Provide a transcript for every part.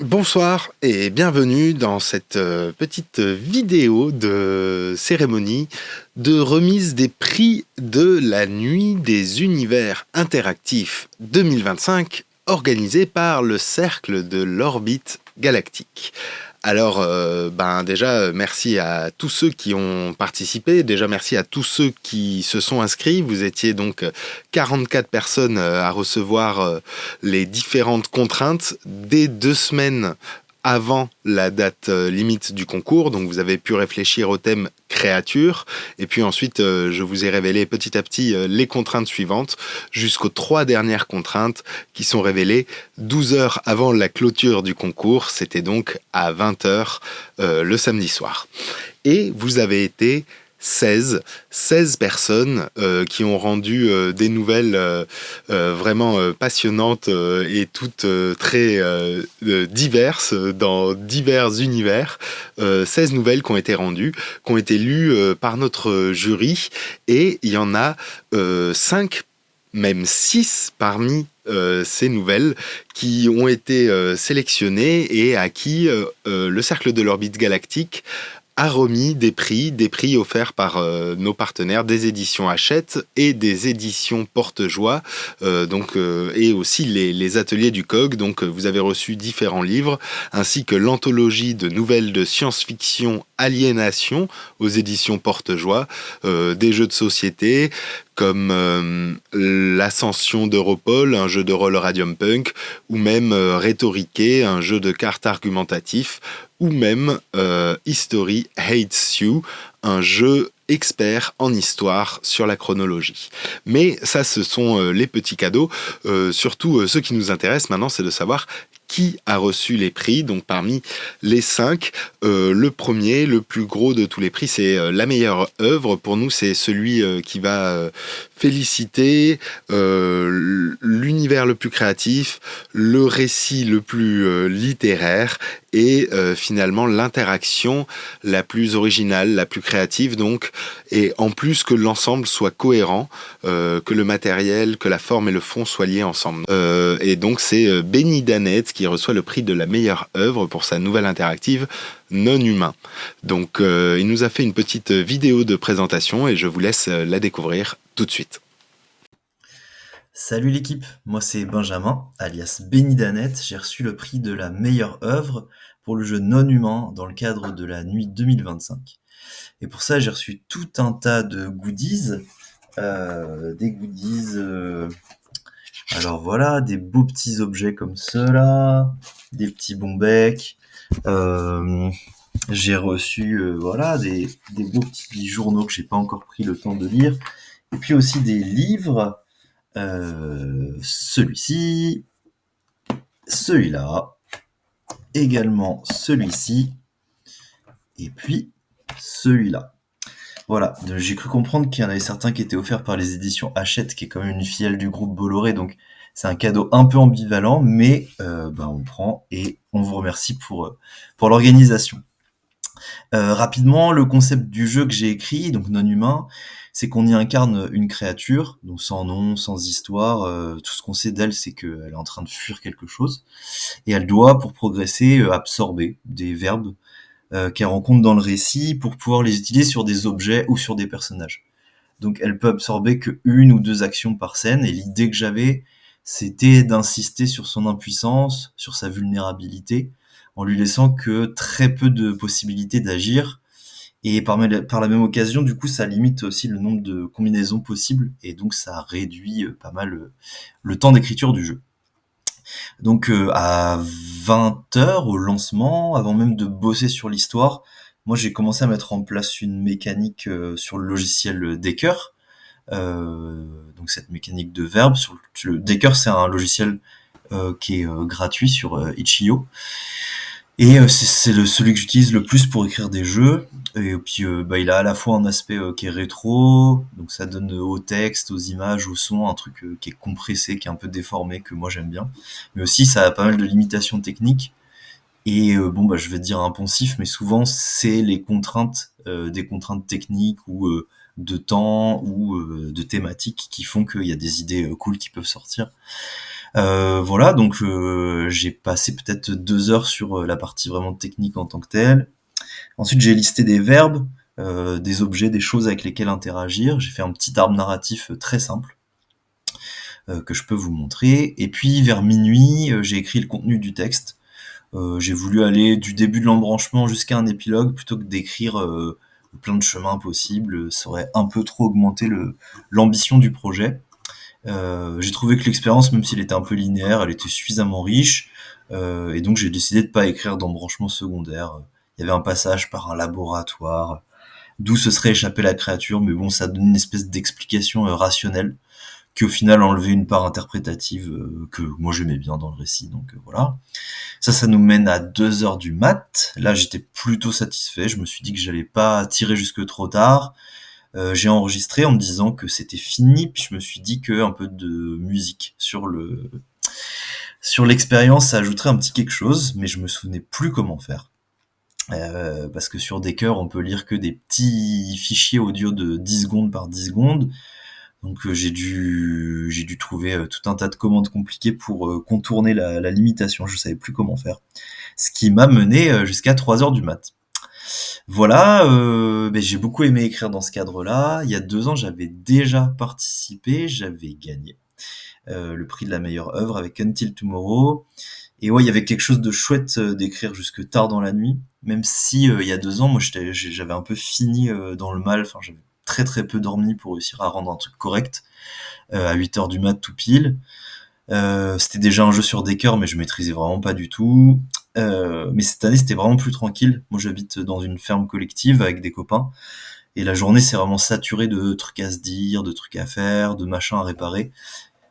Bonsoir et bienvenue dans cette petite vidéo de cérémonie de remise des prix de la Nuit des Univers Interactifs 2025 organisée par le Cercle de l'Orbite Galactique. Alors, déjà, merci à tous ceux qui ont participé. Déjà, merci à tous ceux qui se sont inscrits. Vous étiez donc 44 personnes à recevoir les différentes contraintes dès 2 semaines avant la date limite du concours. Donc, vous avez pu réfléchir au thème créature. Et puis ensuite, je vous ai révélé petit à petit les contraintes suivantes jusqu'aux 3 dernières contraintes qui sont révélées 12 heures avant la clôture du concours. C'était donc à 20 heures le samedi soir. Et vous avez été 16 personnes qui ont rendu des nouvelles vraiment passionnantes et toutes très diverses dans divers univers. 16 nouvelles qui ont été rendues, qui ont été lues par notre jury, et il y en a 5, même 6 parmi ces nouvelles qui ont été sélectionnées et à qui le Cercle de l'Orbite Galactique a remis des prix offerts par nos partenaires des éditions Hachette et des éditions Porte-Joie, et aussi les ateliers du COG. Donc vous avez reçu différents livres, ainsi que l'anthologie de nouvelles de science-fiction Aliénation aux éditions Porte-Joie, des jeux de société comme l'Ascension d'Europol, un jeu de rôle Radium Punk, ou même Rhétoriqué, un jeu de cartes argumentatif, ou même History Hates You, un jeu expert en histoire sur la chronologie. Mais ça, ce sont les petits cadeaux. Surtout, ce qui nous intéresse maintenant, c'est de savoir qui a reçu les prix. Donc parmi les 5, le premier, le plus gros de tous les prix, c'est la meilleure œuvre. Pour nous, c'est celui qui va féliciter l'univers le plus créatif, le récit le plus littéraire, et finalement l'interaction la plus originale, la plus créative, donc, et en plus que l'ensemble soit cohérent, que le matériel, que la forme et le fond soient liés ensemble. Et donc c'est Benny Danette qui reçoit le prix de la meilleure œuvre pour sa nouvelle interactive Non Humain. Donc il nous a fait une petite vidéo de présentation et je vous laisse la découvrir tout de suite. Salut l'équipe, moi c'est Benjamin, alias Benny Danette. J'ai reçu le prix de la meilleure œuvre pour le jeu non humain dans le cadre de la nuit 2025. Et pour ça, j'ai reçu tout un tas de goodies. Des goodies, alors voilà, des beaux petits objets comme ceux-là, des petits bons becs. Euh, j'ai reçu voilà, des beaux petits journaux que j'ai pas encore pris le temps de lire. Et puis aussi des livres. Celui-ci, celui-là, également celui-ci, et puis celui-là. Voilà, j'ai cru comprendre qu'il y en avait certains qui étaient offerts par les éditions Hachette, qui est quand même une filiale du groupe Bolloré, donc c'est un cadeau un peu ambivalent, mais on prend et on vous remercie pour l'organisation. Rapidement, le concept du jeu que j'ai écrit, donc non humain, c'est qu'on y incarne une créature, donc sans nom, sans histoire. Tout ce qu'on sait d'elle, c'est qu'elle est en train de fuir quelque chose, et elle doit, pour progresser, absorber des verbes qu'elle rencontre dans le récit pour pouvoir les utiliser sur des objets ou sur des personnages. Donc elle peut absorber que une ou deux actions par scène, et l'idée que j'avais, c'était d'insister sur son impuissance, sur sa vulnérabilité, en lui laissant que très peu de possibilités d'agir. Et par la même occasion, du coup, ça limite aussi le nombre de combinaisons possibles, et donc ça réduit pas mal le temps d'écriture du jeu. Donc à 20 heures au lancement, avant même de bosser sur l'histoire, moi j'ai commencé à mettre en place une mécanique sur le logiciel Decker. Donc cette mécanique de verbe. Decker, c'est un logiciel qui est gratuit sur itch.io. Et c'est celui que j'utilise le plus pour écrire des jeux. Et puis il a à la fois un aspect qui est rétro, donc ça donne au texte, aux images, au son, un truc qui est compressé, qui est un peu déformé, que moi j'aime bien. Mais aussi ça a pas mal de limitations techniques. Et je vais te dire un poncif, mais souvent c'est les contraintes, des contraintes techniques ou de temps ou de thématiques qui font qu'il y a des idées cool qui peuvent sortir. Voilà, donc j'ai passé peut-être 2 heures sur la partie vraiment technique en tant que telle. Ensuite, j'ai listé des verbes, des objets, des choses avec lesquelles interagir. J'ai fait un petit arbre narratif très simple que je peux vous montrer. Et puis vers minuit, j'ai écrit le contenu du texte. J'ai voulu aller du début de l'embranchement jusqu'à un épilogue plutôt que d'écrire plein de chemins possibles. Ça aurait un peu trop augmenté l'ambition du projet. J'ai trouvé que l'expérience, même s'il était un peu linéaire, elle était suffisamment riche. Et donc j'ai décidé de pas écrire d'embranchement secondaire. Il y avait un passage par un laboratoire, d'où se serait échappée la créature, mais bon, ça donne une espèce d'explication rationnelle, qui au final enlevait une part interprétative que moi j'aimais bien dans le récit, donc voilà. Ça nous mène à 2 heures du mat. Là, j'étais plutôt satisfait. Je me suis dit que j'allais pas tirer jusque trop tard. J'ai enregistré en me disant que c'était fini, puis je me suis dit que un peu de musique sur l'expérience, ça ajouterait un petit quelque chose, mais je me souvenais plus comment faire. Parce que sur Decker, on peut lire que des petits fichiers audio de 10 secondes par 10 secondes. Donc j'ai dû trouver tout un tas de commandes compliquées pour contourner la limitation. Je savais plus comment faire. Ce qui m'a mené jusqu'à 3 heures du mat. Voilà, j'ai beaucoup aimé écrire dans ce cadre-là. Il y a 2 ans, j'avais déjà participé, j'avais gagné le prix de la meilleure œuvre avec Until Tomorrow. Et ouais, il y avait quelque chose de chouette d'écrire jusque tard dans la nuit, même si il y a 2 ans, moi j'avais un peu fini dans le mal, enfin j'avais très très peu dormi pour réussir à rendre un truc correct à 8 heures du mat tout pile. C'était déjà un jeu sur des cœurs, mais je maîtrisais vraiment pas du tout. Mais cette année, c'était vraiment plus tranquille. Moi, j'habite dans une ferme collective avec des copains. Et la journée, c'est vraiment saturé de trucs à se dire, de trucs à faire, de machins à réparer,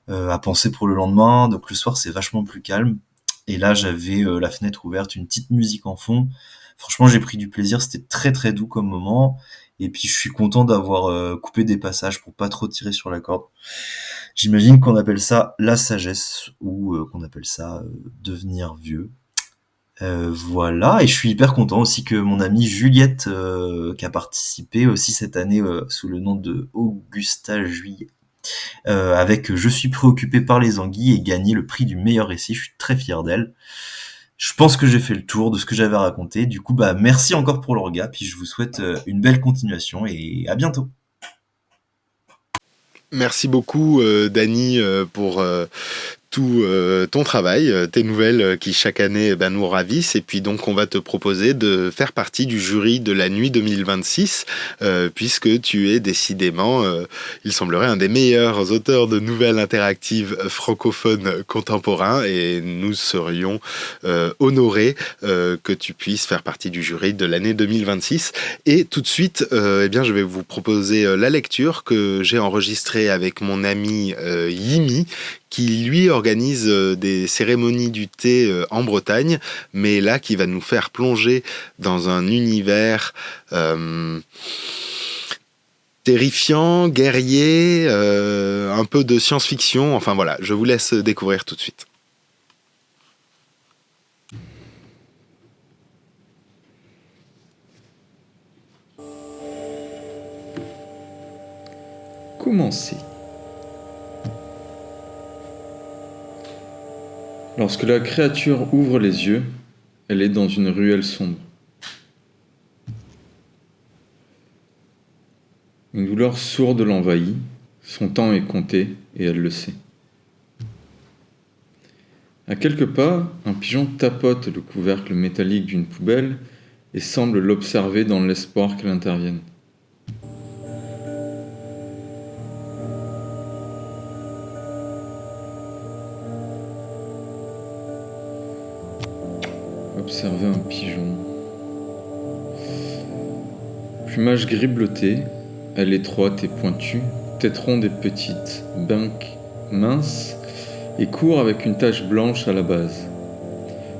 à penser pour le lendemain. Donc le soir, c'est vachement plus calme. Et là, j'avais la fenêtre ouverte, une petite musique en fond. Franchement, j'ai pris du plaisir. C'était très très doux comme moment. Et puis, je suis content d'avoir coupé des passages pour pas trop tirer sur la corde. J'imagine qu'on appelle ça la sagesse ou qu'on appelle ça devenir vieux. Voilà, et je suis hyper content aussi que mon amie Juliette, qui a participé aussi cette année sous le nom de Augusta Juillet, avec Je suis préoccupé par les anguilles et gagné le prix du meilleur récit. Je suis très fier d'elle. Je pense que j'ai fait le tour de ce que j'avais à raconter. Du coup, merci encore pour le regard, puis je vous souhaite une belle continuation et à bientôt. Merci beaucoup, Dany, pour tout ton travail, tes nouvelles qui chaque année nous ravissent. Et puis donc on va te proposer de faire partie du jury de la nuit 2026, puisque tu es décidément, il semblerait, un des meilleurs auteurs de nouvelles interactives francophones contemporains. Et nous serions honorés que tu puisses faire partie du jury de l'année 2026. Et tout de suite, je vais vous proposer la lecture que j'ai enregistrée avec mon ami Yimi, qui lui organise des cérémonies du thé en Bretagne, mais là qui va nous faire plonger dans un univers terrifiant, guerrier, un peu de science-fiction. Enfin voilà, je vous laisse découvrir tout de suite. Commencer. Lorsque la créature ouvre les yeux, elle est dans une ruelle sombre. Une douleur sourde l'envahit, son temps est compté et elle le sait. À quelques pas, un pigeon tapote le couvercle métallique d'une poubelle et semble l'observer dans l'espoir qu'elle intervienne. Observer un pigeon. Plumage gris bleuté, aile étroite et pointue, tête ronde et petite, bec mince et court avec une tache blanche à la base.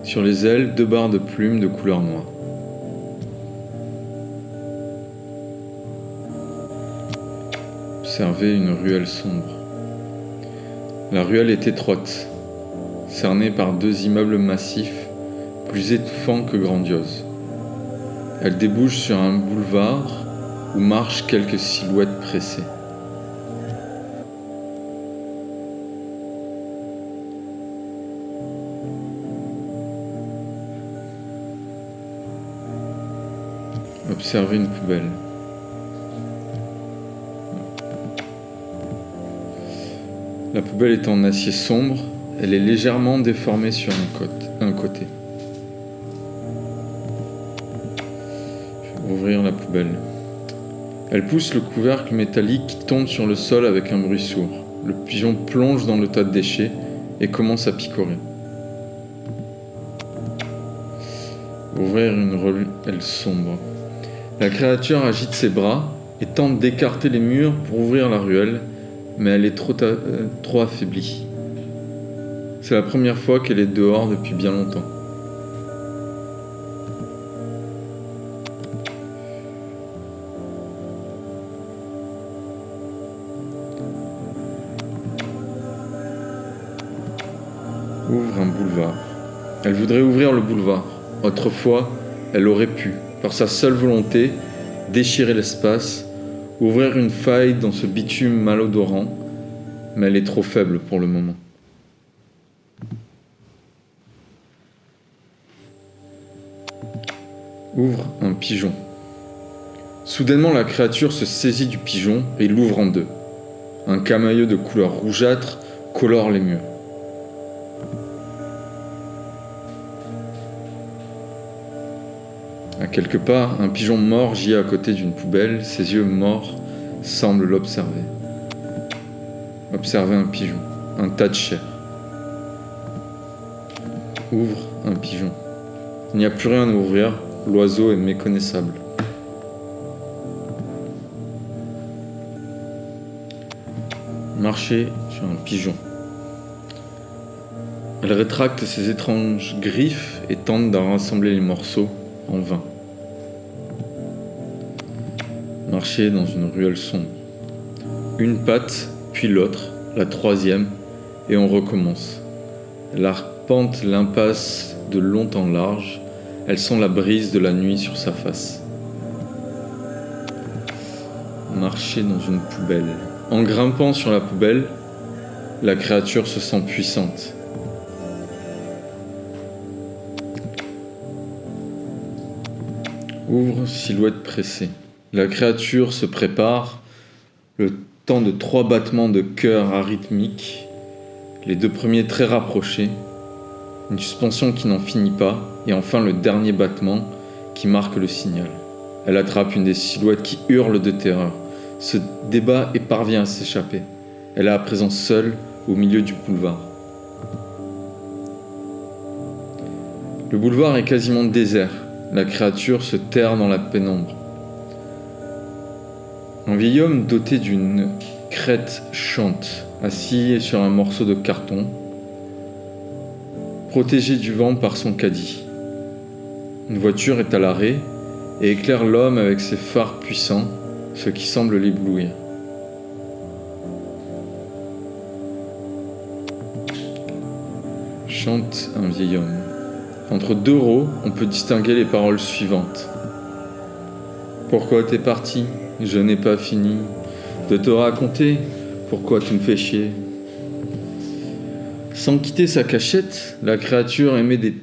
Sur les ailes, 2 barres de plumes de couleur noire. Observer une ruelle sombre. La ruelle est étroite, cernée par 2 immeubles massifs, plus étouffants que grandioses. Elle débouche sur un boulevard où marchent quelques silhouettes pressées. Observez une poubelle. La poubelle est en acier sombre, elle est légèrement déformée sur un côté. Je vais ouvrir la poubelle. Elle pousse le couvercle métallique qui tombe sur le sol avec un bruit sourd. Le pigeon plonge dans le tas de déchets et commence à picorer. Ouvrir une ruelle sombre. La créature agite ses bras et tente d'écarter les murs pour ouvrir la ruelle, mais elle est trop affaiblie. C'est la première fois qu'elle est dehors depuis bien longtemps. Ouvre un boulevard. Elle voudrait ouvrir le boulevard. Autrefois, elle aurait pu, par sa seule volonté, déchirer l'espace, ouvrir une faille dans ce bitume malodorant, mais elle est trop faible pour le moment. Ouvre un pigeon. Soudainement, la créature se saisit du pigeon et l'ouvre en deux. Un camailleux de couleur rougeâtre colore les murs. À quelque part, un pigeon mort gît à côté d'une poubelle, ses yeux morts semblent l'observer. Observez un pigeon, un tas de chair. Ouvre un pigeon. Il n'y a plus rien à ouvrir, l'oiseau est méconnaissable. Marchez sur un pigeon. Elle rétracte ses étranges griffes et tente d'en rassembler les morceaux en vain. Marcher dans une ruelle sombre. Une patte, puis l'autre, la troisième, et on recommence. Elle arpente l'impasse de long en large, elle sent la brise de la nuit sur sa face. Marcher dans une poubelle. En grimpant sur la poubelle, la créature se sent puissante. Ouvre silhouette pressée. La créature se prépare, le temps de 3 battements de cœur arythmiques, les 2 premiers très rapprochés, une suspension qui n'en finit pas, et enfin le dernier battement qui marque le signal. Elle attrape une des silhouettes qui hurle de terreur, se débat et parvient à s'échapper. Elle est à présent seule au milieu du boulevard. Le boulevard est quasiment désert. La créature se terre dans la pénombre. Un vieil homme doté d'une crête chante, assis sur un morceau de carton, protégé du vent par son caddie. Une voiture est à l'arrêt et éclaire l'homme avec ses phares puissants, ce qui semble l'éblouir. Chante un vieil homme. Entre 2 rots, on peut distinguer les paroles suivantes. Pourquoi t'es parti ? Je n'ai pas fini de te raconter pourquoi tu me fais chier. Sans quitter sa cachette, la créature émet des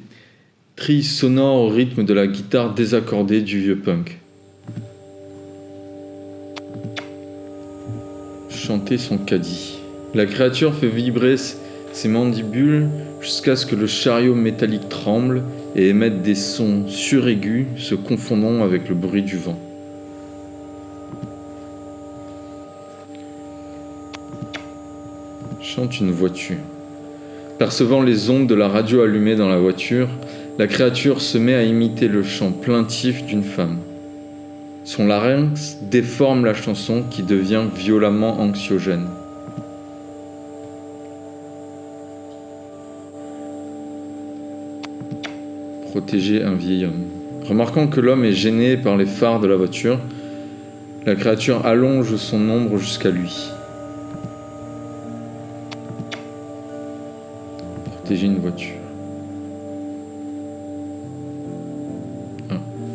trilles sonores au rythme de la guitare désaccordée du vieux punk. Chanter son caddie. La créature fait vibrer ses mandibules jusqu'à ce que le chariot métallique tremble et émette des sons suraigus se confondant avec le bruit du vent. Chante une voiture. Percevant les ondes de la radio allumée dans la voiture, la créature se met à imiter le chant plaintif d'une femme. Son larynx déforme la chanson qui devient violemment anxiogène. Protéger un vieil homme. Remarquant que l'homme est gêné par les phares de la voiture, la créature allonge son ombre jusqu'à lui. Protéger une voiture.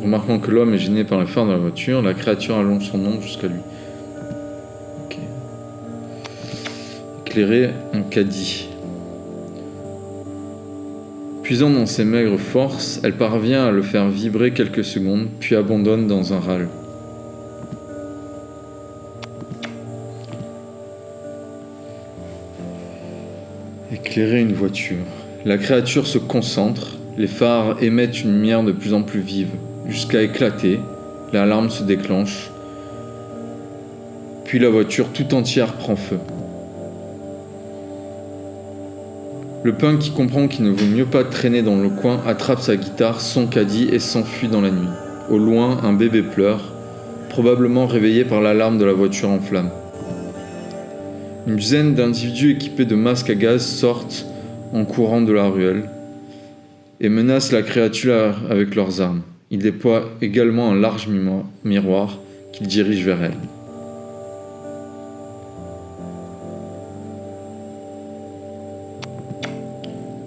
Remarquant que l'homme est gêné par les phares de la voiture, la créature allonge son ombre jusqu'à lui. Ok. Éclairer un caddie. Puisant dans ses maigres forces, elle parvient à le faire vibrer quelques secondes, puis abandonne dans un râle. Éclairer une voiture. La créature se concentre, les phares émettent une lumière de plus en plus vive, jusqu'à éclater, l'alarme se déclenche, puis la voiture tout entière prend feu. Le punk, qui comprend qu'il ne vaut mieux pas traîner dans le coin, attrape sa guitare, son caddie et s'enfuit dans la nuit. Au loin, un bébé pleure, probablement réveillé par l'alarme de la voiture en flammes. Une dizaine d'individus équipés de masques à gaz sortent en courant de la ruelle et menacent la créature avec leurs armes. Ils déploient également un large miroir qu'ils dirigent vers elle.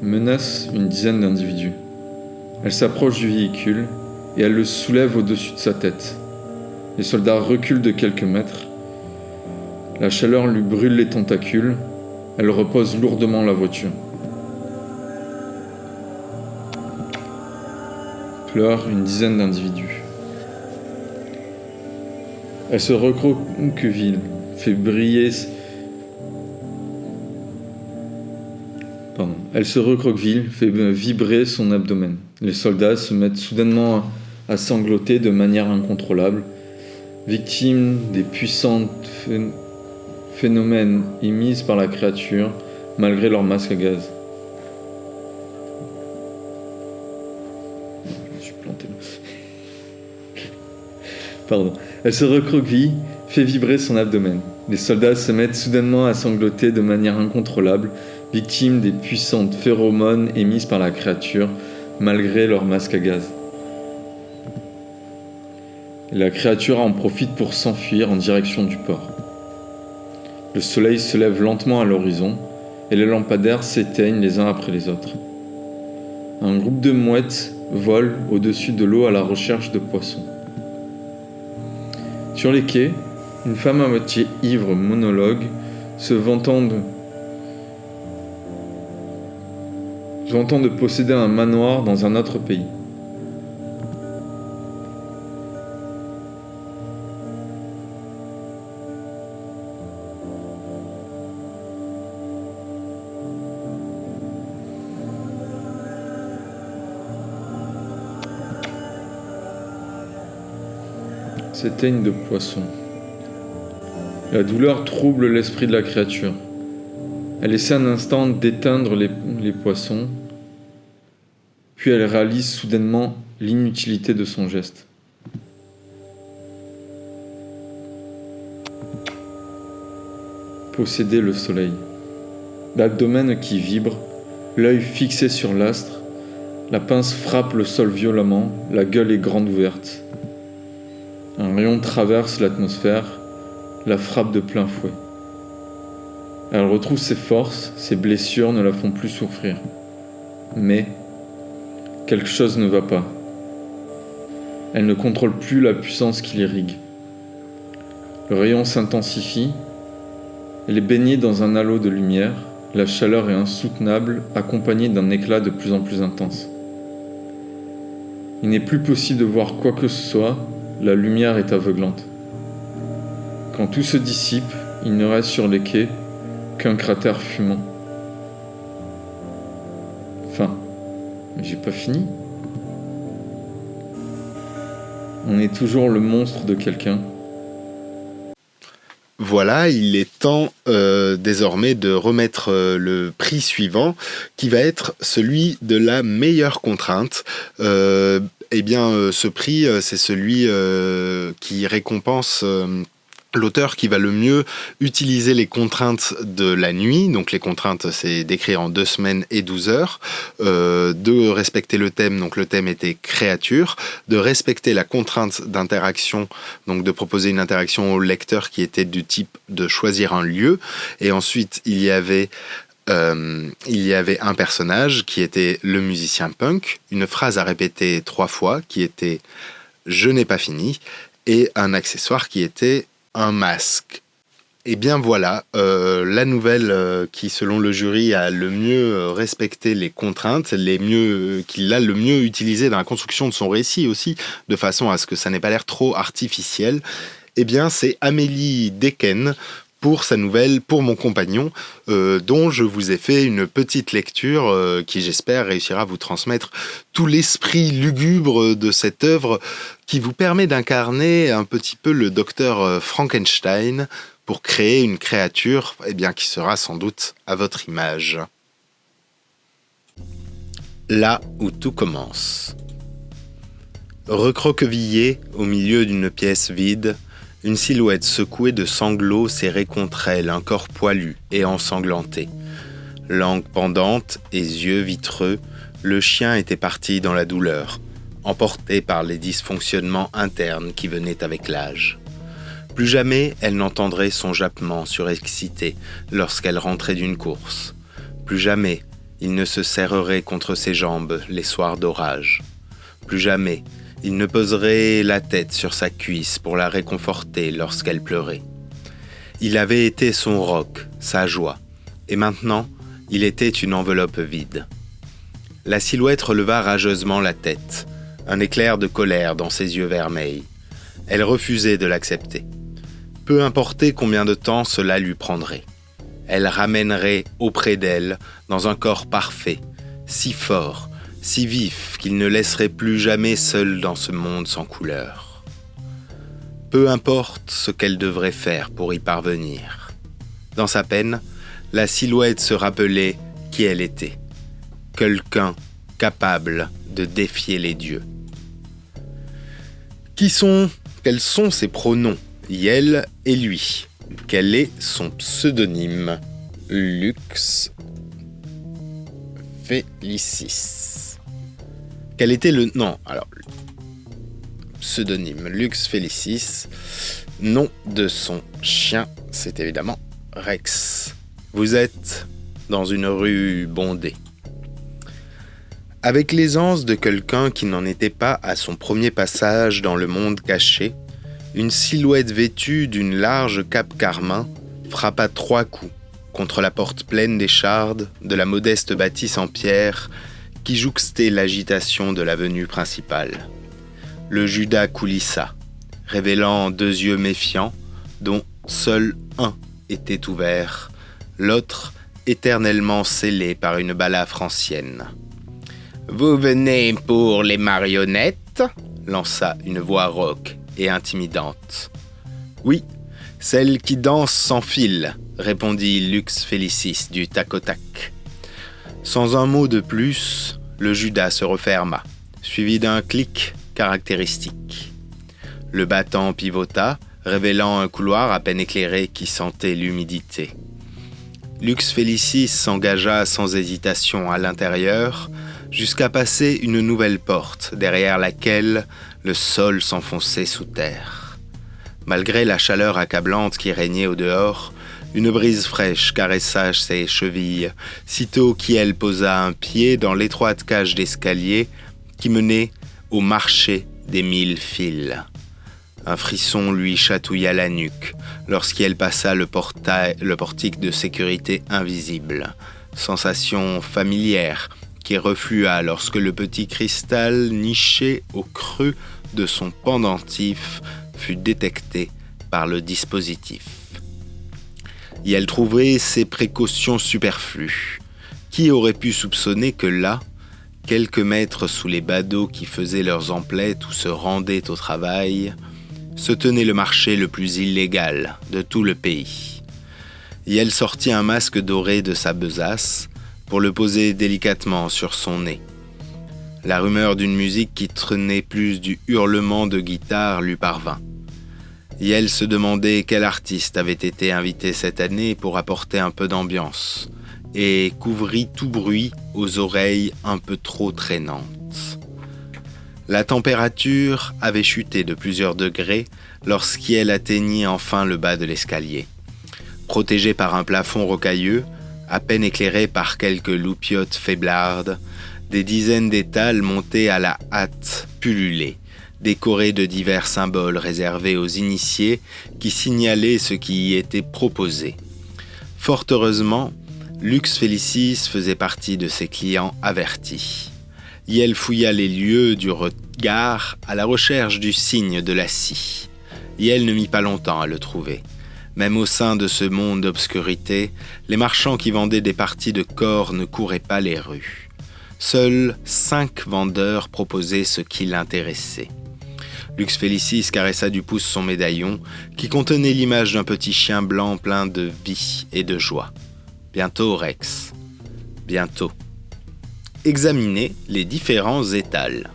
Menace une dizaine d'individus. Elle s'approche du véhicule et elle le soulève au-dessus de sa tête. Les soldats reculent de quelques mètres. La chaleur lui brûle les tentacules. Elle repose lourdement la voiture. Pleure une dizaine d'individus. Elle se recroqueville, fait briller... Elle se recroqueville, fait vibrer son abdomen. Les soldats se mettent soudainement à sangloter de manière incontrôlable, victimes des puissantes phénomènes émis par la créature, malgré leur masque à gaz. Je suis planté. Pardon. Elle se recroqueville, fait vibrer son abdomen. Les soldats se mettent soudainement à sangloter de manière incontrôlable, victimes des puissantes phéromones émises par la créature, malgré leur masque à gaz. Et la créature en profite pour s'enfuir en direction du port. Le soleil se lève lentement à l'horizon, et les lampadaires s'éteignent les uns après les autres. Un groupe de mouettes vole au-dessus de l'eau à la recherche de poissons. Sur les quais, une femme à moitié ivre monologue, se vantant de posséder un manoir dans un autre pays. S'éteignent de poissons. La douleur trouble l'esprit de la créature. Elle essaie un instant d'éteindre les poissons, puis elle réalise soudainement l'inutilité de son geste. Posséder le soleil. L'abdomen qui vibre, l'œil fixé sur l'astre, la pince frappe le sol violemment, la gueule est grande ouverte. Un rayon traverse l'atmosphère, la frappe de plein fouet. Elle retrouve ses forces, ses blessures ne la font plus souffrir. Mais quelque chose ne va pas. Elle ne contrôle plus la puissance qui l'irrigue. Le rayon s'intensifie. Elle est baignée dans un halo de lumière. La chaleur est insoutenable, accompagnée d'un éclat de plus en plus intense. Il n'est plus possible de voir quoi que ce soit. La lumière est aveuglante. Quand tout se dissipe, il ne reste sur les quais qu'un cratère fumant. Enfin, j'ai pas fini. On est toujours le monstre de quelqu'un. Voilà, il est temps désormais de remettre le prix suivant, qui va être celui de la meilleure contrainte. Ce prix, c'est celui qui récompense l'auteur qui va le mieux utiliser les contraintes de la nuit. Donc les contraintes, c'est d'écrire en 2 semaines et 12 heures, de respecter le thème, donc le thème était créature, de respecter la contrainte d'interaction, donc de proposer une interaction au lecteur qui était du type de choisir un lieu, et ensuite il y avait un personnage qui était le musicien punk, une phrase à répéter 3 fois qui était « je n'ai pas fini » et un accessoire qui était un masque. Eh bien voilà, la nouvelle qui, selon le jury, a le mieux respecté les contraintes, qu'il a le mieux utilisé dans la construction de son récit aussi, de façon à ce que ça n'ait pas l'air trop artificiel, eh bien c'est Amélie Decken pour sa nouvelle « Pour mon compagnon », dont je vous ai fait une petite lecture qui, j'espère, réussira à vous transmettre tout l'esprit lugubre de cette œuvre qui vous permet d'incarner un petit peu le docteur Frankenstein pour créer une créature qui sera sans doute à votre image. Là où tout commence. Recroquevillée au milieu d'une pièce vide, une silhouette secouée de sanglots serrée contre elle, un corps poilu et ensanglanté. Langue pendante et yeux vitreux, le chien était parti dans la douleur, emporté par les dysfonctionnements internes qui venaient avec l'âge. Plus jamais elle n'entendrait son jappement surexcité lorsqu'elle rentrait d'une course. Plus jamais il ne se serrerait contre ses jambes les soirs d'orage. Plus jamais il ne poserait la tête sur sa cuisse pour la réconforter lorsqu'elle pleurait. Il avait été son roc, sa joie, et maintenant il était une enveloppe vide. La silhouette releva rageusement la tête, un éclair de colère dans ses yeux vermeils. Elle refusait de l'accepter. Peu importait combien de temps cela lui prendrait. Elle ramènerait auprès d'elle, dans un corps parfait, si fort, si vif qu'il ne laisserait plus jamais seul dans ce monde sans couleur. Peu importe ce qu'elle devrait faire pour y parvenir. Dans sa peine, la silhouette se rappelait qui elle était. Quelqu'un capable de défier les dieux. Quels sont ses pronoms ? Elle et lui. Quel est son pseudonyme ? Lux Felicis. Quel était le... Non, alors... Pseudonyme Lux Felicis. Nom de son chien, c'est évidemment Rex. Vous êtes dans une rue bondée. Avec l'aisance de quelqu'un qui n'en était pas à son premier passage dans le monde caché, une silhouette vêtue d'une large cape carmin frappa 3 coups contre la porte pleine d'échardes de la modeste bâtisse en pierre qui jouxtait l'agitation de l'avenue principale. Le Judas coulissa, révélant 2 yeux méfiants, dont seul un était ouvert, l'autre éternellement scellé par une balafre ancienne. « Vous venez pour les marionnettes ?» lança une voix rauque et intimidante. « Oui, celle qui danse sans fil », répondit Lux Felicis du tac au tac. Sans un mot de plus, le Judas se referma, suivi d'un clic caractéristique. Le battant pivota, révélant un couloir à peine éclairé qui sentait l'humidité. Lux Felicis s'engagea sans hésitation à l'intérieur, jusqu'à passer une nouvelle porte, derrière laquelle le sol s'enfonçait sous terre. Malgré la chaleur accablante qui régnait au dehors, une brise fraîche caressa ses chevilles, sitôt qu'elle posa un pied dans l'étroite cage d'escalier qui menait au marché des 1000 fils. Un frisson lui chatouilla la nuque lorsqu'elle passa le portique de sécurité invisible, sensation familière qui reflua lorsque le petit cristal niché au creux de son pendentif fut détecté par le dispositif. Et elle trouvait ces précautions superflues. Qui aurait pu soupçonner que là, quelques mètres sous les badauds qui faisaient leurs emplettes ou se rendaient au travail, se tenait le marché le plus illégal de tout le pays. Et elle sortit un masque doré de sa besace pour le poser délicatement sur son nez. La rumeur d'une musique qui traînait plus du hurlement de guitare lui parvint. Et elle se demandait quel artiste avait été invité cette année pour apporter un peu d'ambiance, et couvrit tout bruit aux oreilles un peu trop traînantes. La température avait chuté de plusieurs degrés lorsqu'elle atteignit enfin le bas de l'escalier. Protégée par un plafond rocailleux, à peine éclairé par quelques loupiottes faiblardes, des dizaines d'étals montés à la hâte pullulaient, décoré de divers symboles réservés aux initiés qui signalaient ce qui y était proposé. Fort heureusement, Lux Felicis faisait partie de ses clients avertis. Yael fouilla les lieux du regard à la recherche du signe de la scie. Yael ne mit pas longtemps à le trouver. Même au sein de ce monde d'obscurité, les marchands qui vendaient des parties de corps ne couraient pas les rues. Seuls 5 vendeurs proposaient ce qui l'intéressait. Lux Felicis caressa du pouce son médaillon qui contenait l'image d'un petit chien blanc plein de vie et de joie. Bientôt, Rex. Bientôt. Examinez les différents étals.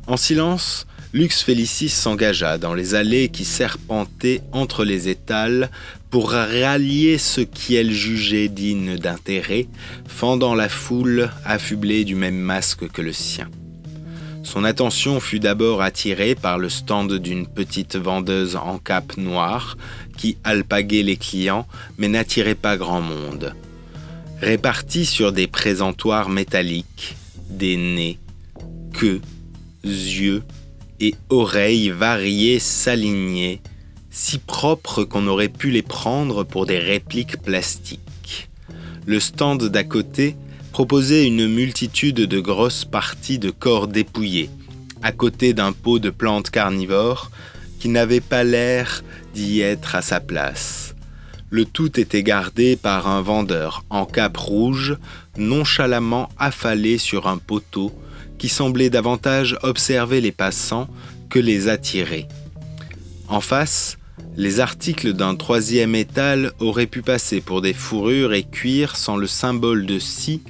En silence, Lux Felicis s'engagea dans les allées qui serpentaient entre les étals pour rallier ceux qui elle jugeait dignes d'intérêt, fendant la foule affublée du même masque que le sien. Son attention fut d'abord attirée par le stand d'une petite vendeuse en cape noire qui alpaguait les clients mais n'attirait pas grand monde. Répartis sur des présentoirs métalliques, des nez, queues, yeux et oreilles variées s'alignaient, si propres qu'on aurait pu les prendre pour des répliques plastiques. Le stand d'à côté proposait une multitude de grosses parties de corps dépouillés, à côté d'un pot de plantes carnivores qui n'avait pas l'air d'y être à sa place. Le tout était gardé par un vendeur en cape rouge, nonchalamment affalé sur un poteau, qui semblait davantage observer les passants que les attirer. En face, les articles d'un 3e étal auraient pu passer pour des fourrures et cuirs sans le symbole de scie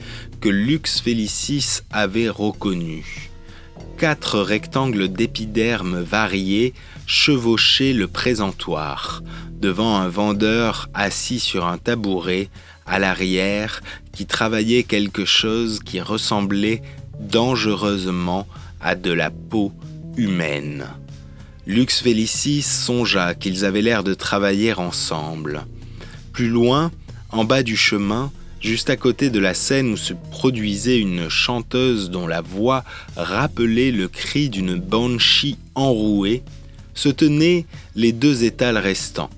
que Lux Felicis avait reconnu. 4 rectangles d'épiderme variés chevauchaient le présentoir, devant un vendeur assis sur un tabouret à l'arrière qui travaillait quelque chose qui ressemblait dangereusement à de la peau humaine. Lux Felicis songea qu'ils avaient l'air de travailler ensemble. Plus loin, en bas du chemin, juste à côté de la scène où se produisait une chanteuse dont la voix rappelait le cri d'une banshee enrouée, se tenaient les 2 étals restants.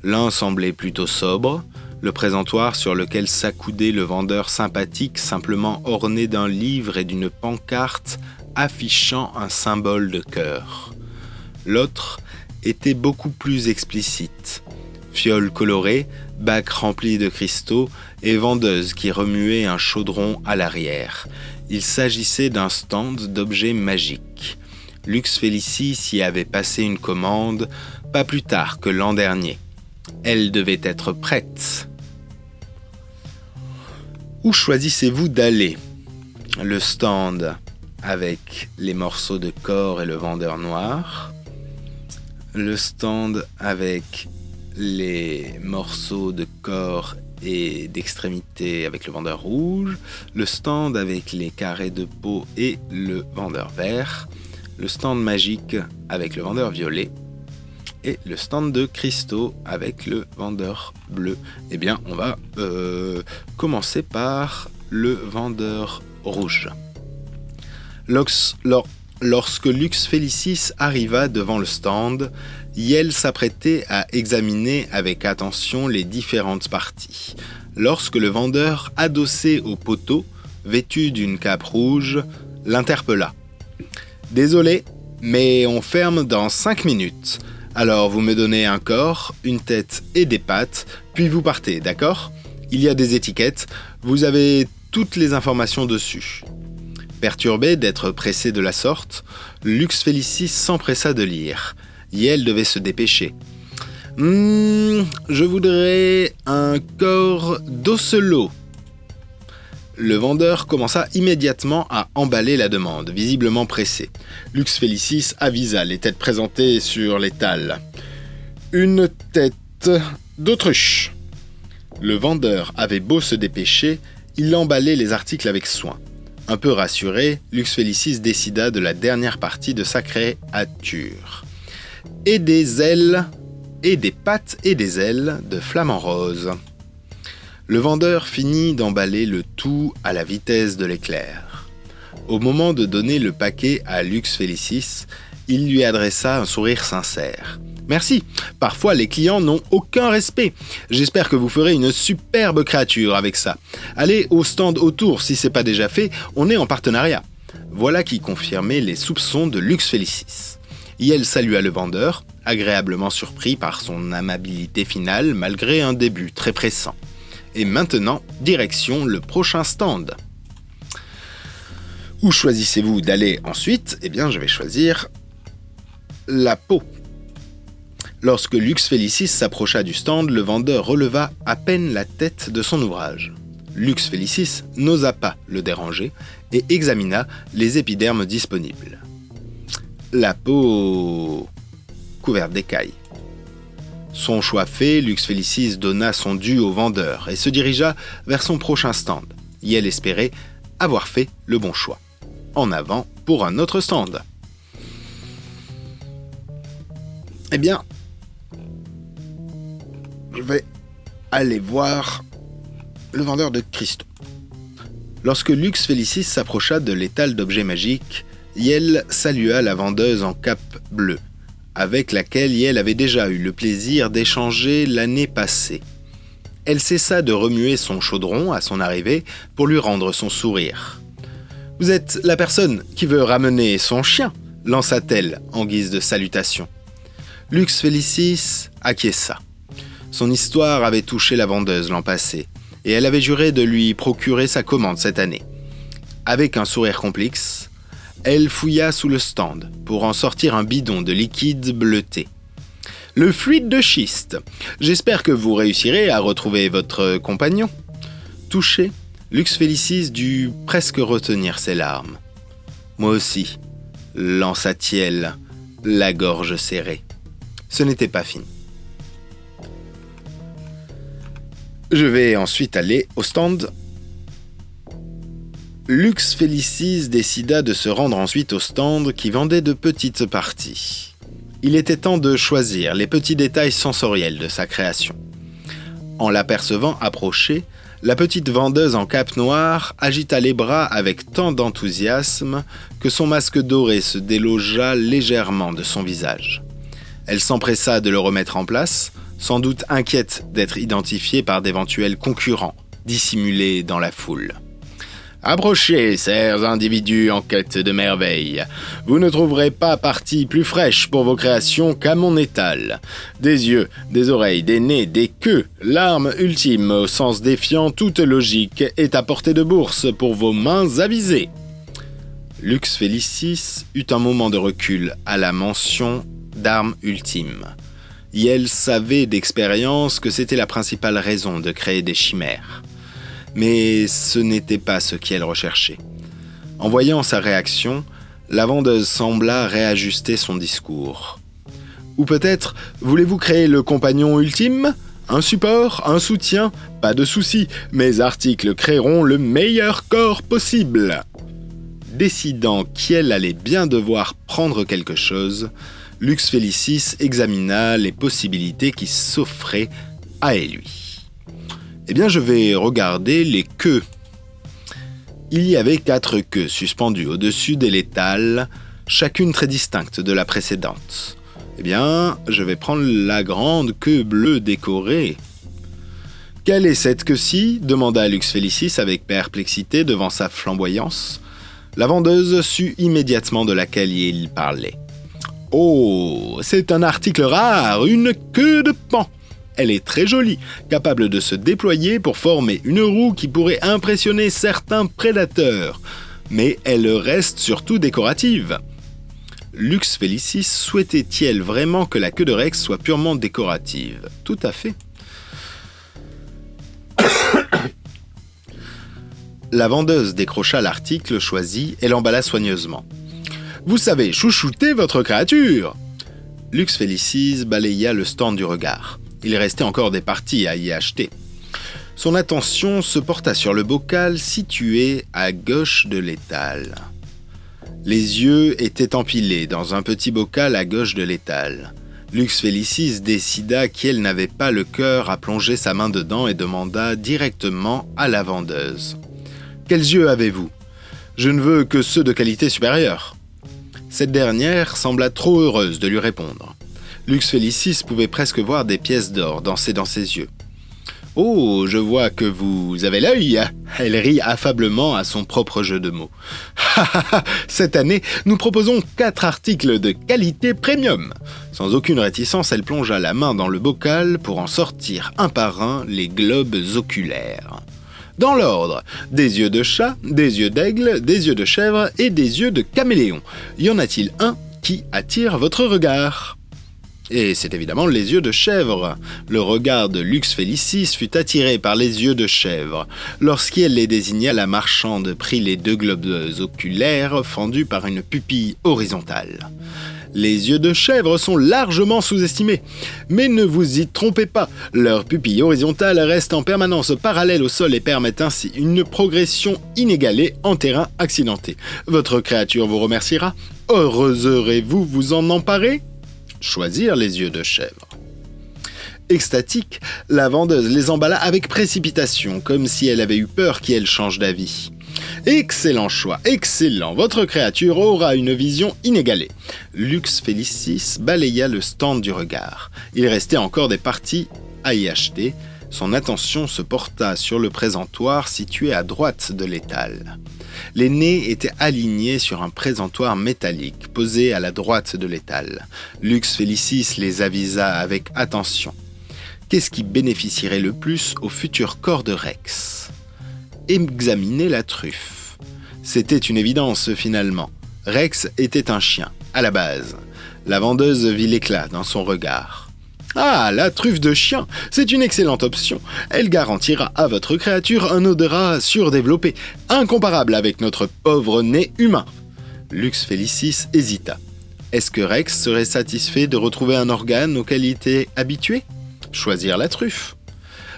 L'un semblait plutôt sobre, le présentoir sur lequel s'accoudait le vendeur sympathique simplement orné d'un livre et d'une pancarte affichant un symbole de cœur. L'autre était beaucoup plus explicite. Fioles colorées, bacs remplis de cristaux et vendeuse qui remuait un chaudron à l'arrière. Il s'agissait d'un stand d'objets magiques. Lux Felicis y avait passé une commande pas plus tard que l'an dernier. Elle devait être prête. Où choisissez-vous d'aller ? Le stand avec les morceaux de corps et le vendeur noir. Le stand avec les morceaux de corps et d'extrémités avec le vendeur rouge. Le stand avec les carrés de peau et le vendeur vert. Le stand magique avec le vendeur violet. Et le stand de cristaux avec le vendeur bleu. Eh bien, on va commencer par le vendeur rouge. Lorsque Lux Felicis arriva devant le stand, Yael s'apprêtait à examiner avec attention les différentes parties. Lorsque le vendeur, adossé au poteau, vêtu d'une cape rouge, l'interpella. « Désolé, mais on ferme dans 5 minutes. Alors vous me donnez un corps, une tête et des pattes, puis vous partez, d'accord ? Il y a des étiquettes, vous avez toutes les informations dessus. » Perturbé d'être pressé de la sorte, Lux Felicis s'empressa de lire. Yael devait se dépêcher. « Je voudrais un corps d'Ocelot. » Le vendeur commença immédiatement à emballer la demande, visiblement pressé. Lux Felicis avisa les têtes présentées sur l'étal. « Une tête d'autruche. » Le vendeur avait beau se dépêcher, il emballait les articles avec soin. Un peu rassuré, Lux Felicis décida de la dernière partie de sa créature. Et des ailes, et des pattes et des ailes de flamant rose. Le vendeur finit d'emballer le tout à la vitesse de l'éclair. Au moment de donner le paquet à Lux Felicis, il lui adressa un sourire sincère. « Merci, parfois les clients n'ont aucun respect. J'espère que vous ferez une superbe créature avec ça. Allez au stand autour si c'est pas déjà fait, on est en partenariat. » Voilà qui confirmait les soupçons de Lux Felicis. Yel salua le vendeur, agréablement surpris par son amabilité finale malgré un début très pressant. Et maintenant, direction le prochain stand. Où choisissez-vous d'aller ensuite ? Eh bien, je vais choisir la peau. Lorsque Lux Felicis s'approcha du stand, le vendeur releva à peine la tête de son ouvrage. Lux Felicis n'osa pas le déranger et examina les épidermes disponibles. La peau couverte d'écailles. Son choix fait, Lux Felicis donna son dû au vendeur et se dirigea vers son prochain stand. Yel espérait avoir fait le bon choix. En avant pour un autre stand. Eh bien, je vais aller voir le vendeur de cristaux. Lorsque Lux Felicis s'approcha de l'étal d'objets magiques, Yel salua la vendeuse en cape bleue, avec laquelle Yel avait déjà eu le plaisir d'échanger l'année passée. Elle cessa de remuer son chaudron à son arrivée pour lui rendre son sourire. « Vous êtes la personne qui veut ramener son chien ?» lança-t-elle en guise de salutation. Lux Felicis acquiesça. Son histoire avait touché la vendeuse l'an passé, et elle avait juré de lui procurer sa commande cette année. Avec un sourire complice, elle fouilla sous le stand pour en sortir un bidon de liquide bleuté. « Le fluide de schiste. J'espère que vous réussirez à retrouver votre compagnon. » Touché, Lux Felicis dut presque retenir ses larmes. « Moi aussi, » lança-t-il, la gorge serrée. Ce n'était pas fini. Je vais ensuite aller au stand. Lux Felicis décida de se rendre ensuite au stand qui vendait de petites parties. Il était temps de choisir les petits détails sensoriels de sa création. En l'apercevant approcher, la petite vendeuse en cape noire agita les bras avec tant d'enthousiasme que son masque doré se délogea légèrement de son visage. Elle s'empressa de le remettre en place, sans doute inquiète d'être identifiée par d'éventuels concurrents, dissimulés dans la foule. « Approchez, chers individus en quête de merveilles. Vous ne trouverez pas partie plus fraîche pour vos créations qu'à mon étal. Des yeux, des oreilles, des nez, des queues, l'arme ultime au sens défiant toute logique est à portée de bourse pour vos mains avisées. » Lux Felicis eut un moment de recul à la mention d'arme ultime. Yel savait d'expérience que c'était la principale raison de créer des chimères. Mais ce n'était pas ce qu'elle recherchait. En voyant sa réaction, la vendeuse sembla réajuster son discours. Ou peut-être, voulez-vous créer le compagnon ultime ? Un support, un soutien ? Pas de souci, mes articles créeront le meilleur corps possible. Décidant qu'elle allait bien devoir prendre quelque chose, Lux Felicis examina les possibilités qui s'offraient à lui. Eh bien, je vais regarder les queues. Il y avait 4 queues suspendues au-dessus de l'étal, chacune très distincte de la précédente. Eh bien, je vais prendre la grande queue bleue décorée. « Quelle est cette queue-ci » demanda Lux Felicis avec perplexité devant sa flamboyance. La vendeuse sut immédiatement de laquelle il parlait. « Oh, c'est un article rare, une queue de paon. Elle est très jolie, capable de se déployer pour former une roue qui pourrait impressionner certains prédateurs. Mais elle reste surtout décorative. » Lux Felicis souhaitait-il vraiment que la queue de Rex soit purement décorative ? Tout à fait. La vendeuse décrocha l'article choisi et l'emballa soigneusement. « Vous savez chouchouter votre créature !» Lux Felicis balaya le stand du regard. Il restait encore des parties à y acheter. Son attention se porta sur le bocal situé à gauche de l'étal. Les yeux étaient empilés dans un petit bocal à gauche de l'étal. Lux Felicis décida qu'elle n'avait pas le cœur à plonger sa main dedans et demanda directement à la vendeuse. « Quels yeux avez-vous ? Je ne veux que ceux de qualité supérieure. » Cette dernière sembla trop heureuse de lui répondre. Lux Felicis pouvait presque voir des pièces d'or danser dans ses yeux. « Oh, je vois que vous avez l'œil !» Elle rit affablement à son propre jeu de mots. « Cette année, nous proposons 4 articles de qualité premium. » Sans aucune réticence, elle plongea la main dans le bocal pour en sortir un par un les globes oculaires. Dans l'ordre, des yeux de chat, des yeux d'aigle, des yeux de chèvre et des yeux de caméléon. Y en a-t-il un qui attire votre regard ? Et c'est évidemment les yeux de chèvre. Le regard de Lux Felicis fut attiré par les yeux de chèvre. Lorsqu'elle les désigna, la marchande prit les 2 globes oculaires fendus par une pupille horizontale. Les yeux de chèvre sont largement sous-estimés. Mais ne vous y trompez pas, leur pupille horizontale reste en permanence parallèle au sol et permet ainsi une progression inégalée en terrain accidenté. Votre créature vous remerciera. Oserez-vous vous en emparer ? Choisir les yeux de chèvre. Extatique, la vendeuse les emballa avec précipitation, comme si elle avait eu peur qu'elle change d'avis. Excellent choix, excellent, votre créature aura une vision inégalée. Lux Felicis balaya le stand du regard. Il restait encore des parties à y acheter. Son attention se porta sur le présentoir situé à droite de l'étal. Les nez étaient alignés sur un présentoir métallique posé à la droite de l'étal. Lux Felicis les avisa avec attention. Qu'est-ce qui bénéficierait le plus au futur corps de Rex ? Examiner la truffe. C'était une évidence finalement. Rex était un chien, à la base. La vendeuse vit l'éclat dans son regard. « Ah, la truffe de chien, c'est une excellente option. Elle garantira à votre créature un odorat surdéveloppé, incomparable avec notre pauvre nez humain. » Lux Felicis hésita. Est-ce que Rex serait satisfait de retrouver un organe aux qualités habituées ? Choisir la truffe.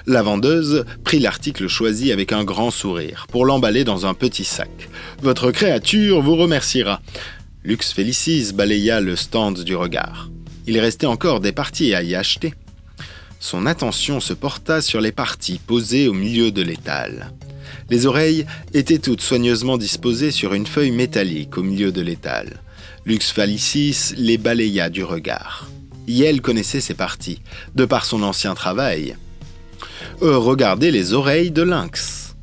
La vendeuse prit l'article choisi avec un grand sourire pour l'emballer dans un petit sac. « Votre créature vous remerciera. » Lux Felicis balaya le stand du regard. Il restait encore des parties à y acheter. Son attention se porta sur les parties posées au milieu de l'étal. Les oreilles étaient toutes soigneusement disposées sur une feuille métallique au milieu de l'étal. Lux Felicis les balaya du regard. Yael connaissait ces parties, de par son ancien travail. Regardez les oreilles de lynx.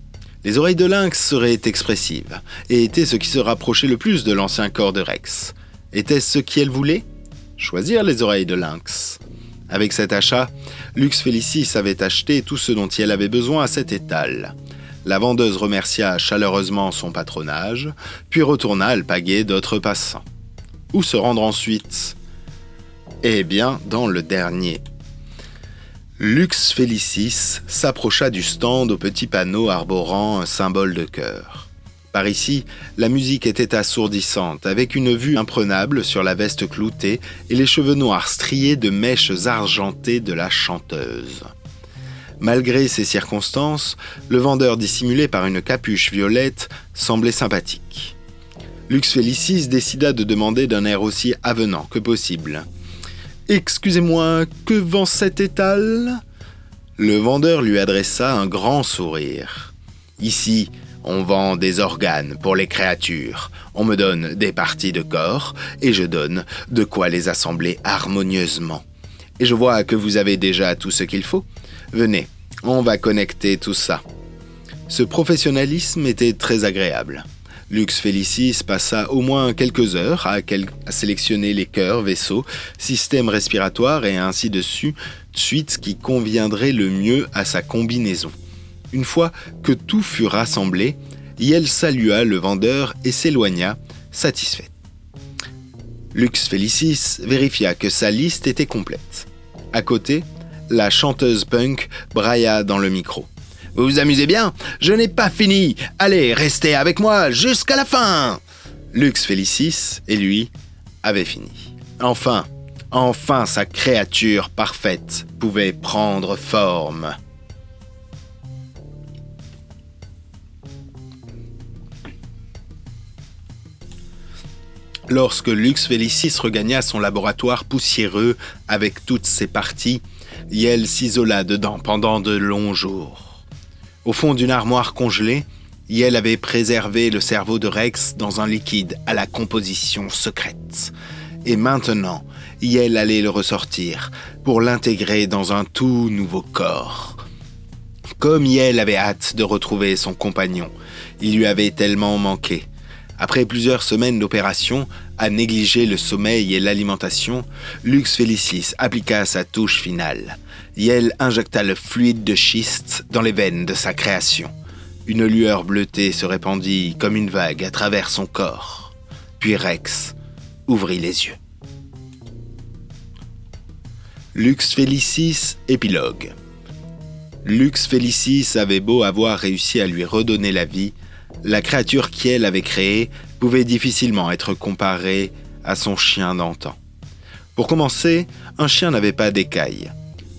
Les oreilles de lynx seraient expressives, et étaient ce qui se rapprochait le plus de l'ancien corps de Rex. Était-ce ce qu'elle voulait ? Choisir les oreilles de lynx. Avec cet achat, Lux Felicis avait acheté tout ce dont elle avait besoin à cet étal. La vendeuse remercia chaleureusement son patronage, puis retourna alpaguer d'autres passants. Où se rendre ensuite ? Eh bien, dans le dernier. Lux Felicis s'approcha du stand au petit panneau arborant un symbole de cœur. Par ici, la musique était assourdissante, avec une vue imprenable sur la veste cloutée et les cheveux noirs striés de mèches argentées de la chanteuse. Malgré ces circonstances, le vendeur dissimulé par une capuche violette semblait sympathique. Lux Felicis décida de demander d'un air aussi avenant que possible. « Excusez-moi, que vend cet étal ?» Le vendeur lui adressa un grand sourire. « Ici, on vend des organes pour les créatures. On me donne des parties de corps et je donne de quoi les assembler harmonieusement. Et je vois que vous avez déjà tout ce qu'il faut. Venez, on va connecter tout ça. » Ce professionnalisme était très agréable. Lux Felicis passa au moins quelques heures à sélectionner les cœurs, vaisseaux, systèmes respiratoires et ainsi de suite qui conviendrait le mieux à sa combinaison. Une fois que tout fut rassemblé, Yael salua le vendeur et s'éloigna, satisfaite. Lux Felicis vérifia que sa liste était complète. À côté, la chanteuse punk brailla dans le micro. « Vous vous amusez bien ? Je n'ai pas fini. Allez, restez avec moi jusqu'à la fin !» Lux Felicis et lui avaient fini. Enfin sa créature parfaite pouvait prendre forme. Lorsque Lux Felicis regagna son laboratoire poussiéreux avec toutes ses parties, Yael s'isola dedans pendant de longs jours. Au fond d'une armoire congelée, Yel avait préservé le cerveau de Rex dans un liquide à la composition secrète. Et maintenant, Yel allait le ressortir pour l'intégrer dans un tout nouveau corps. Comme Yel avait hâte de retrouver son compagnon, il lui avait tellement manqué. Après plusieurs semaines d'opération, à négliger le sommeil et l'alimentation, Lux Felicis appliqua sa touche finale. Yel injecta le fluide de schiste dans les veines de sa création. Une lueur bleutée se répandit comme une vague à travers son corps. Puis Rex ouvrit les yeux. Lux Felicis, épilogue. Lux Felicis avait beau avoir réussi à lui redonner la vie, la créature qu'elle avait créée pouvait difficilement être comparée à son chien d'antan. Pour commencer, un chien n'avait pas d'écailles.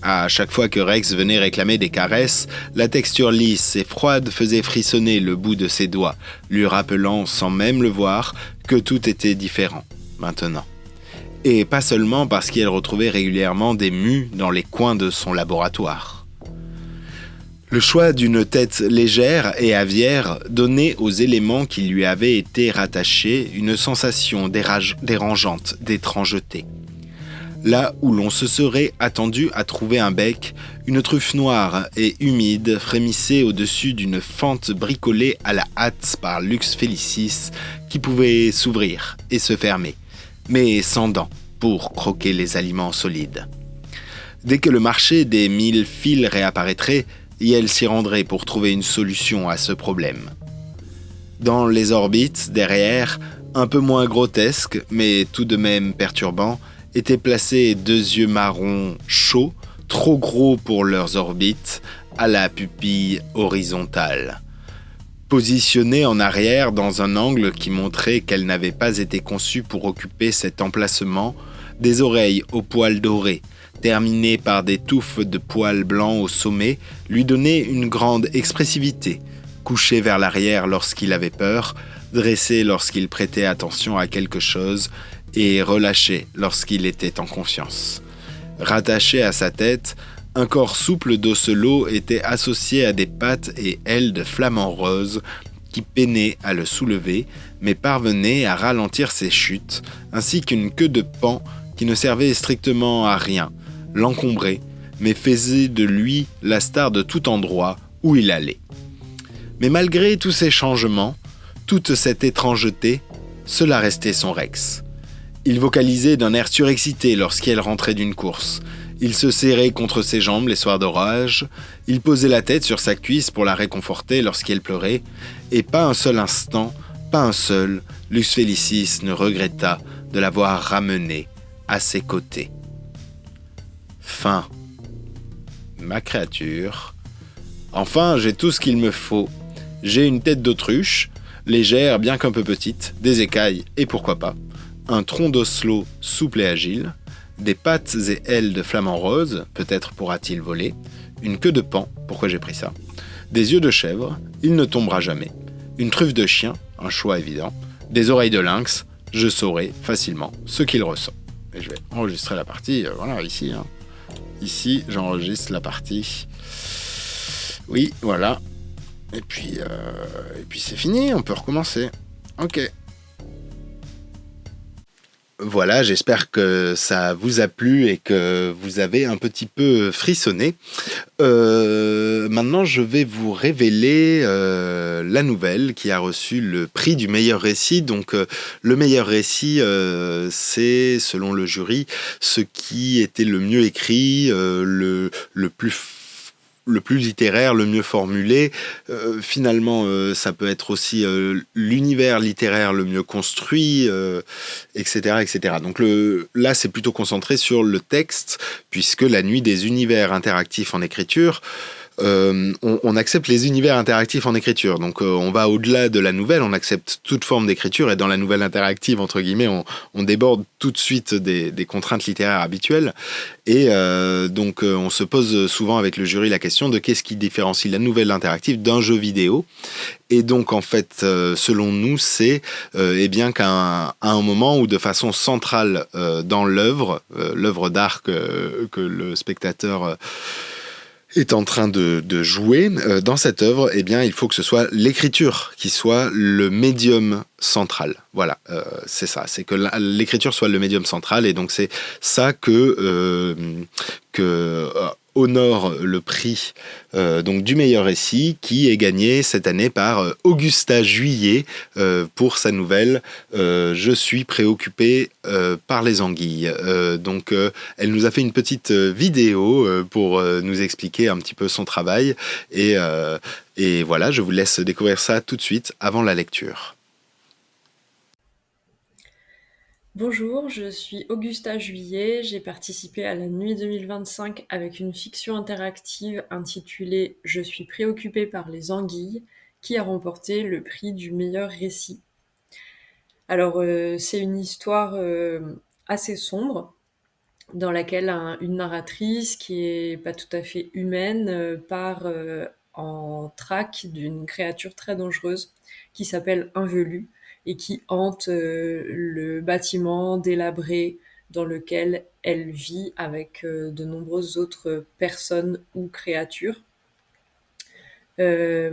À chaque fois que Rex venait réclamer des caresses, la texture lisse et froide faisait frissonner le bout de ses doigts, lui rappelant, sans même le voir, que tout était différent, maintenant. Et pas seulement parce qu'elle retrouvait régulièrement des mues dans les coins de son laboratoire. Le choix d'une tête légère et aviaire donnait aux éléments qui lui avaient été rattachés une sensation dérangeante d'étrangeté. Là où l'on se serait attendu à trouver un bec, une truffe noire et humide frémissait au-dessus d'une fente bricolée à la hâte par Lux Felicis qui pouvait s'ouvrir et se fermer, mais sans dents pour croquer les aliments solides. Dès que le marché des 1000 fils réapparaîtrait, Yel s'y rendrait pour trouver une solution à ce problème. Dans les orbites, derrière, un peu moins grotesques, mais tout de même perturbants, étaient placés 2 yeux marrons chauds, trop gros pour leurs orbites, à la pupille horizontale. Positionnée en arrière dans un angle qui montrait qu'elle n'avait pas été conçue pour occuper cet emplacement, des oreilles aux poils dorés, terminées par des touffes de poils blancs au sommet, lui donnaient une grande expressivité, couché vers l'arrière lorsqu'il avait peur, dressé lorsqu'il prêtait attention à quelque chose et relâché lorsqu'il était en confiance. Rattaché à sa tête, un corps souple d'ocelot était associé à des pattes et ailes de flamant rose qui peinaient à le soulever, mais parvenaient à ralentir ses chutes, ainsi qu'une queue de paon qui ne servait strictement à rien, l'encombrait, mais faisait de lui la star de tout endroit où il allait. Mais malgré tous ces changements, toute cette étrangeté, cela restait son Rex. Il vocalisait d'un air surexcité lorsqu'elle rentrait d'une course. Il se serrait contre ses jambes les soirs d'orage, il posait la tête sur sa cuisse pour la réconforter lorsqu'elle pleurait, et pas un seul instant, pas un seul, Lux Felicis ne regretta de l'avoir ramené à ses côtés. Fin. Ma créature. Enfin, j'ai tout ce qu'il me faut. J'ai une tête d'autruche, légère bien qu'un peu petite, des écailles et pourquoi pas, un tronc d'ocelot souple et agile, des pattes et ailes de flamant rose, peut-être pourra-t-il voler, une queue de paon, pourquoi j'ai pris ça, des yeux de chèvre, il ne tombera jamais, une truffe de chien, un choix évident, des oreilles de lynx, je saurai facilement ce qu'il ressent. Et je vais enregistrer la partie, voilà, ici. Hein. Ici, j'enregistre la partie. Oui, voilà. Et puis c'est fini, on peut recommencer. Ok. Voilà, j'espère que ça vous a plu et que vous avez un petit peu frissonné. Maintenant, je vais vous révéler la nouvelle qui a reçu le prix du meilleur récit. Donc, le meilleur récit, c'est, selon le jury, ce qui était le mieux écrit, le plus littéraire, le mieux formulé. Finalement, ça peut être aussi l'univers littéraire le mieux construit, etc., etc. Donc là, c'est plutôt concentré sur le texte, puisque la nuit des univers interactifs en écriture, on accepte les univers interactifs en écriture. Donc on va au-delà de la nouvelle, on accepte toute forme d'écriture, et dans la nouvelle interactive, entre guillemets, on déborde tout de suite des contraintes littéraires habituelles. Et donc on se pose souvent avec le jury la question de qu'est-ce qui différencie la nouvelle interactive d'un jeu vidéo. Et donc en fait, selon nous, c'est eh bien qu'à un moment où de façon centrale dans l'œuvre d'art que le spectateur est en train de jouer dans cette œuvre, eh bien, il faut que ce soit l'écriture qui soit le médium central. Voilà, c'est ça. C'est que l'écriture soit le médium central, et donc c'est ça que honore le prix donc du meilleur récit, qui est gagné cette année par Augusta Juillet pour sa nouvelle Je suis préoccupé par les anguilles. Donc elle nous a fait une petite vidéo pour nous expliquer un petit peu son travail, et voilà, je vous laisse découvrir ça tout de suite avant la lecture. Bonjour, je suis Augusta Juillet, j'ai participé à la Nuit 2025 avec une fiction interactive intitulée « Je suis préoccupée par les anguilles » qui a remporté le prix du meilleur récit. Alors c'est une histoire assez sombre dans laquelle une narratrice qui est pas tout à fait humaine part en traque d'une créature très dangereuse qui s'appelle un velu et qui hante le bâtiment délabré dans lequel elle vit avec de nombreuses autres personnes ou créatures. C'est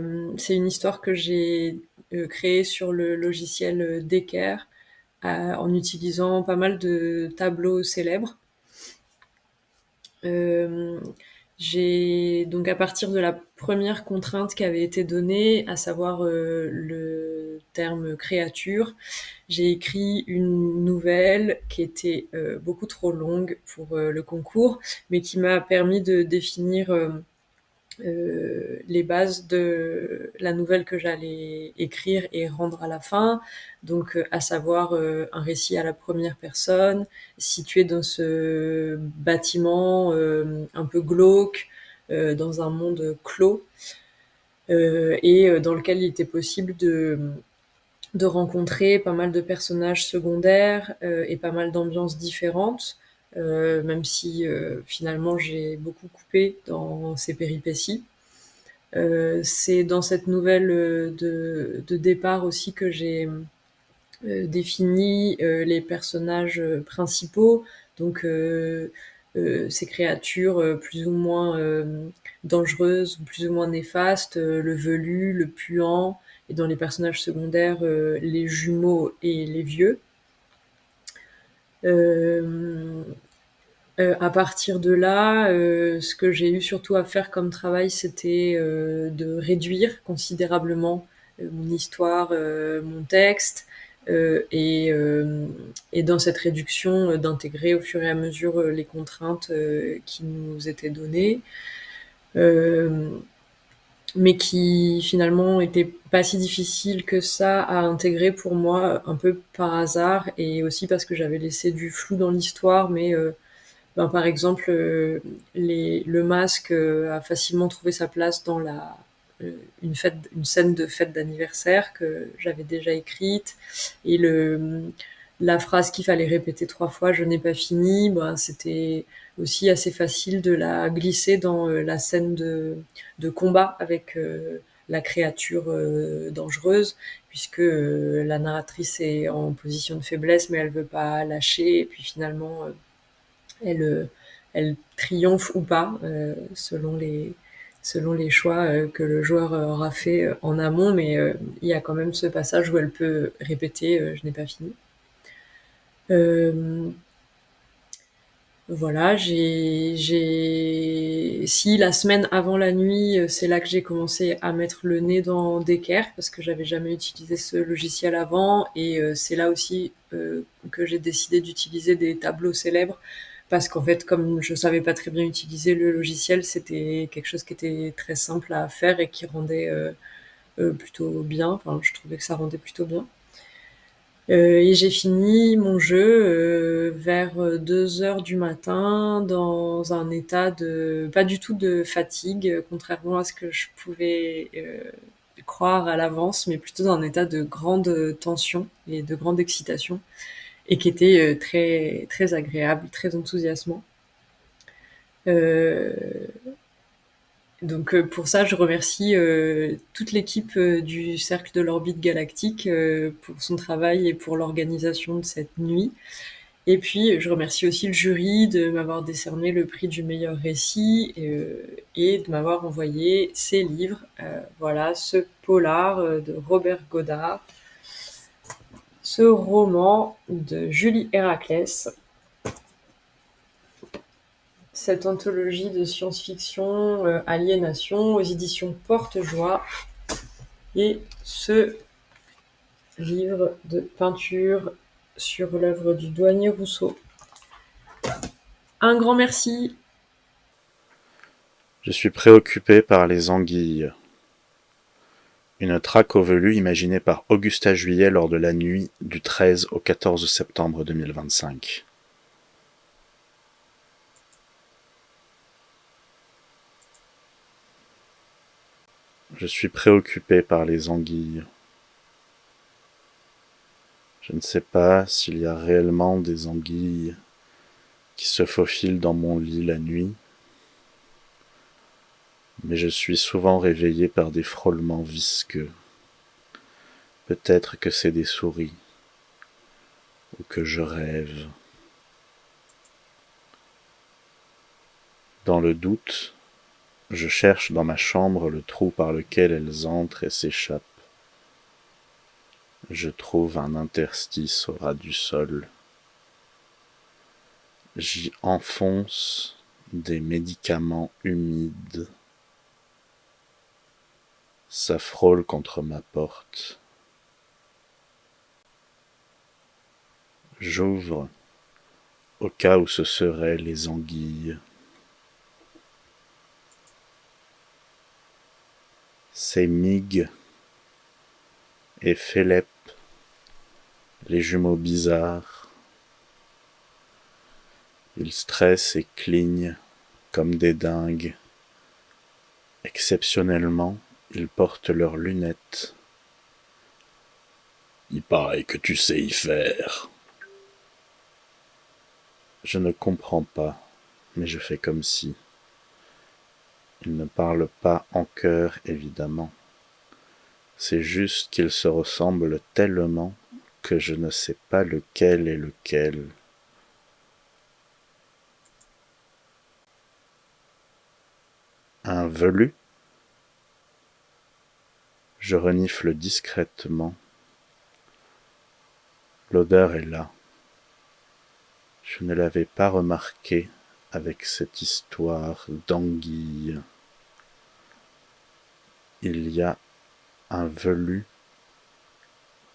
une histoire que j'ai créée sur le logiciel Decker en utilisant pas mal de tableaux célèbres. J'ai donc, à partir de la première contrainte qui avait été donnée, à savoir le terme créature, j'ai écrit une nouvelle qui était beaucoup trop longue pour le concours, mais qui m'a permis de définir les bases de la nouvelle que j'allais écrire et rendre à la fin, donc à savoir un récit à la première personne, situé dans ce bâtiment un peu glauque, dans un monde clos, et dans lequel il était possible de rencontrer pas mal de personnages secondaires et pas mal d'ambiances différentes, même si finalement j'ai beaucoup coupé dans ces péripéties. C'est dans cette nouvelle de départ aussi que j'ai défini les personnages principaux, donc ces créatures plus ou moins dangereuses, plus ou moins néfastes, le velu, le puant, et dans les personnages secondaires, les jumeaux et les vieux. À partir de là, ce que j'ai eu surtout à faire comme travail, c'était de réduire considérablement mon histoire, mon texte, et dans cette réduction, d'intégrer au fur et à mesure les contraintes qui nous étaient données, mais qui finalement étaient pas si difficiles que ça à intégrer pour moi, un peu par hasard, et aussi parce que j'avais laissé du flou dans l'histoire, mais par exemple, le masque a facilement trouvé sa place dans une scène de fête d'anniversaire que j'avais déjà écrite, et la phrase qu'il fallait répéter 3 fois, je n'ai pas fini, c'était aussi assez facile de la glisser dans la scène de combat avec la créature dangereuse, puisque la narratrice est en position de faiblesse, mais elle veut pas lâcher, et puis finalement elle triomphe ou pas, selon les choix que le joueur aura fait en amont, mais il y a quand même ce passage où elle peut répéter je n'ai pas fini. Voilà, si la semaine avant la nuit, c'est là que j'ai commencé à mettre le nez dans Decker, parce que j'avais jamais utilisé ce logiciel avant, et c'est là aussi que j'ai décidé d'utiliser des tableaux célèbres, parce qu'en fait, comme je savais pas très bien utiliser le logiciel, c'était quelque chose qui était très simple à faire et qui rendait plutôt bien. Enfin, je trouvais que ça rendait plutôt bien. Et j'ai fini mon jeu vers 2h du matin, dans un état pas du tout de fatigue, contrairement à ce que je pouvais croire à l'avance, mais plutôt dans un état de grande tension et de grande excitation, et qui était très, très agréable, très enthousiasmant. Donc pour ça, je remercie toute l'équipe du Cercle de l'Orbite Galactique pour son travail et pour l'organisation de cette nuit. Et puis, je remercie aussi le jury de m'avoir décerné le prix du meilleur récit et de m'avoir envoyé ces livres. Voilà, ce polar de Robert Godard, ce roman de Julie Héraclès, cette anthologie de science-fiction Aliénation aux éditions Porte-Joie et ce livre de peinture sur l'œuvre du douanier Rousseau. Un grand merci. Je suis préoccupé par les anguilles. Une traque au velu imaginée par Augusta Juillet lors de la nuit du 13 au 14 septembre 2025. Je suis préoccupé par les anguilles. Je ne sais pas s'il y a réellement des anguilles qui se faufilent dans mon lit la nuit, mais je suis souvent réveillé par des frôlements visqueux. Peut-être que c'est des souris, ou que je rêve. Dans le doute, je cherche dans ma chambre le trou par lequel elles entrent et s'échappent. Je trouve un interstice au ras du sol. J'y enfonce des médicaments humides. Ça frôle contre ma porte. J'ouvre au cas où ce seraient les anguilles. C'est Mig et Phélep, les jumeaux bizarres. Ils stressent et clignent comme des dingues. Exceptionnellement, ils portent leurs lunettes. Il paraît que tu sais y faire. Je ne comprends pas, mais je fais comme si. Ils ne parlent pas en chœur, évidemment. C'est juste qu'ils se ressemblent tellement que je ne sais pas lequel est lequel. Un velu? Je renifle discrètement. L'odeur est là. Je ne l'avais pas remarqué avec cette histoire d'anguille. Il y a un velu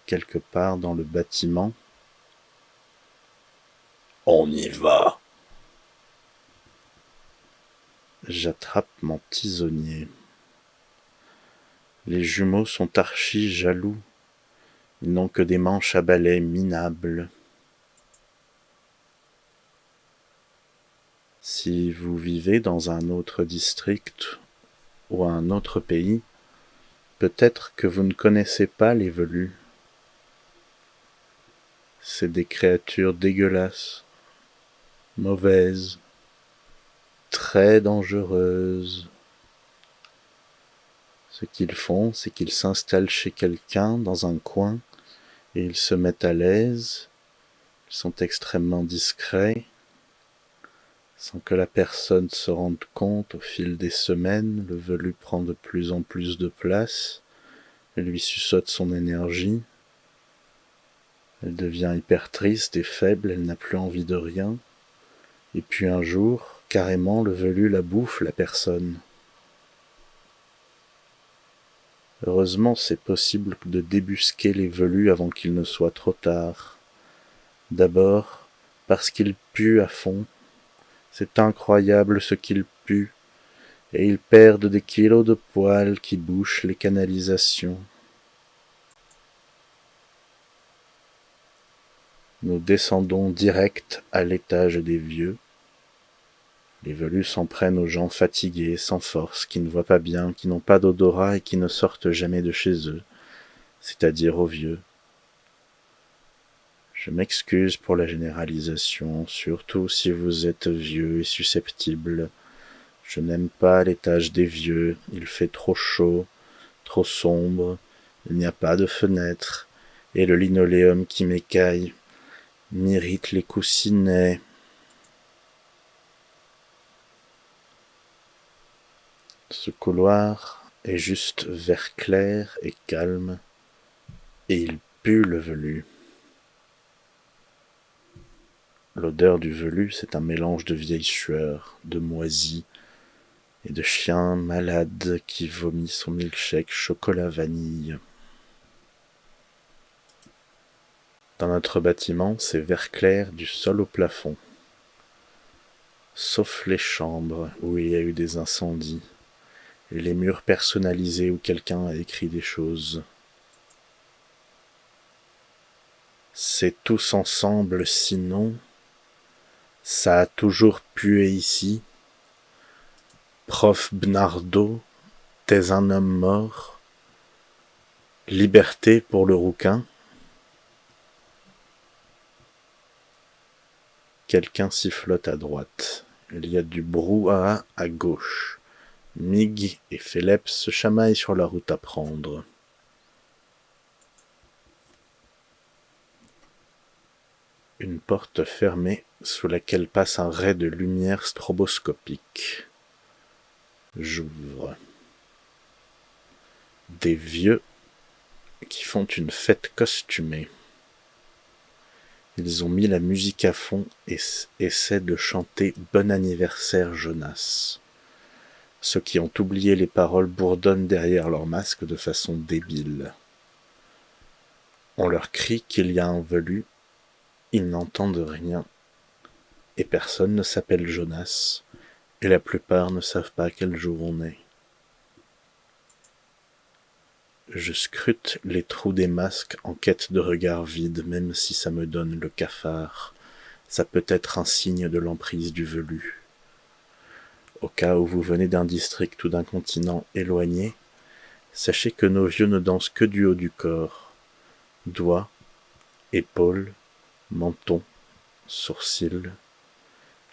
quelque part dans le bâtiment. On y va. J'attrape mon tisonnier. Les jumeaux sont archi jaloux. Ils n'ont que des manches à balai minables. Si vous vivez dans un autre district ou un autre pays, peut-être que vous ne connaissez pas les velus. C'est des créatures dégueulasses, mauvaises, très dangereuses. Ce qu'ils font, c'est qu'ils s'installent chez quelqu'un dans un coin et ils se mettent à l'aise. Ils sont extrêmement discrets, sans que la personne se rende compte. Au fil des semaines, le velu prend de plus en plus de place et lui suçote son énergie. Elle devient hyper triste et faible, elle n'a plus envie de rien. Et puis un jour, carrément, le velu la bouffe, la personne. Heureusement, c'est possible de débusquer les velus avant qu'il ne soit trop tard. D'abord, parce qu'ils puent à fond. C'est incroyable ce qu'ils puent, et ils perdent des kilos de poils qui bouchent les canalisations. Nous descendons direct à l'étage des vieux. Les velus s'en prennent aux gens fatigués, sans force, qui ne voient pas bien, qui n'ont pas d'odorat et qui ne sortent jamais de chez eux, c'est-à-dire aux vieux. Je m'excuse pour la généralisation, surtout si vous êtes vieux et susceptible. Je n'aime pas l'étage des vieux, il fait trop chaud, trop sombre, il n'y a pas de fenêtre, et le linoléum qui m'écaille. m'irrite les coussinets. Ce couloir est juste vert clair et calme, et il pue le velu. L'odeur du velu, c'est un mélange de vieille sueur, de moisie et de chien malade qui vomit son milkshake chocolat-vanille. Dans notre bâtiment, c'est vert clair du sol au plafond. Sauf les chambres où il y a eu des incendies, et les murs personnalisés où quelqu'un a écrit des choses. C'est tous ensemble, sinon, ça a toujours pué ici. Prof Bnardo, t'es un homme mort. Liberté pour le rouquin. Quelqu'un sifflote à droite. Il y a du brouhaha à gauche. Mig et Phélep se chamaillent sur la route à prendre. Une porte fermée sous laquelle passe un ray de lumière stroboscopique. J'ouvre. Des vieux qui font une fête costumée. Ils ont mis la musique à fond et essaient de chanter « Bon anniversaire Jonas ». Ceux qui ont oublié les paroles bourdonnent derrière leur masque de façon débile. On leur crie qu'il y a un velu, ils n'entendent rien, et personne ne s'appelle Jonas, et la plupart ne savent pas quel jour on est. Je scrute les trous des masques en quête de regards vides, même si ça me donne le cafard. Ça peut être un signe de l'emprise du velu. Au cas où vous venez d'un district ou d'un continent éloigné, sachez que nos vieux ne dansent que du haut du corps. Doigts, épaules, menton, sourcils.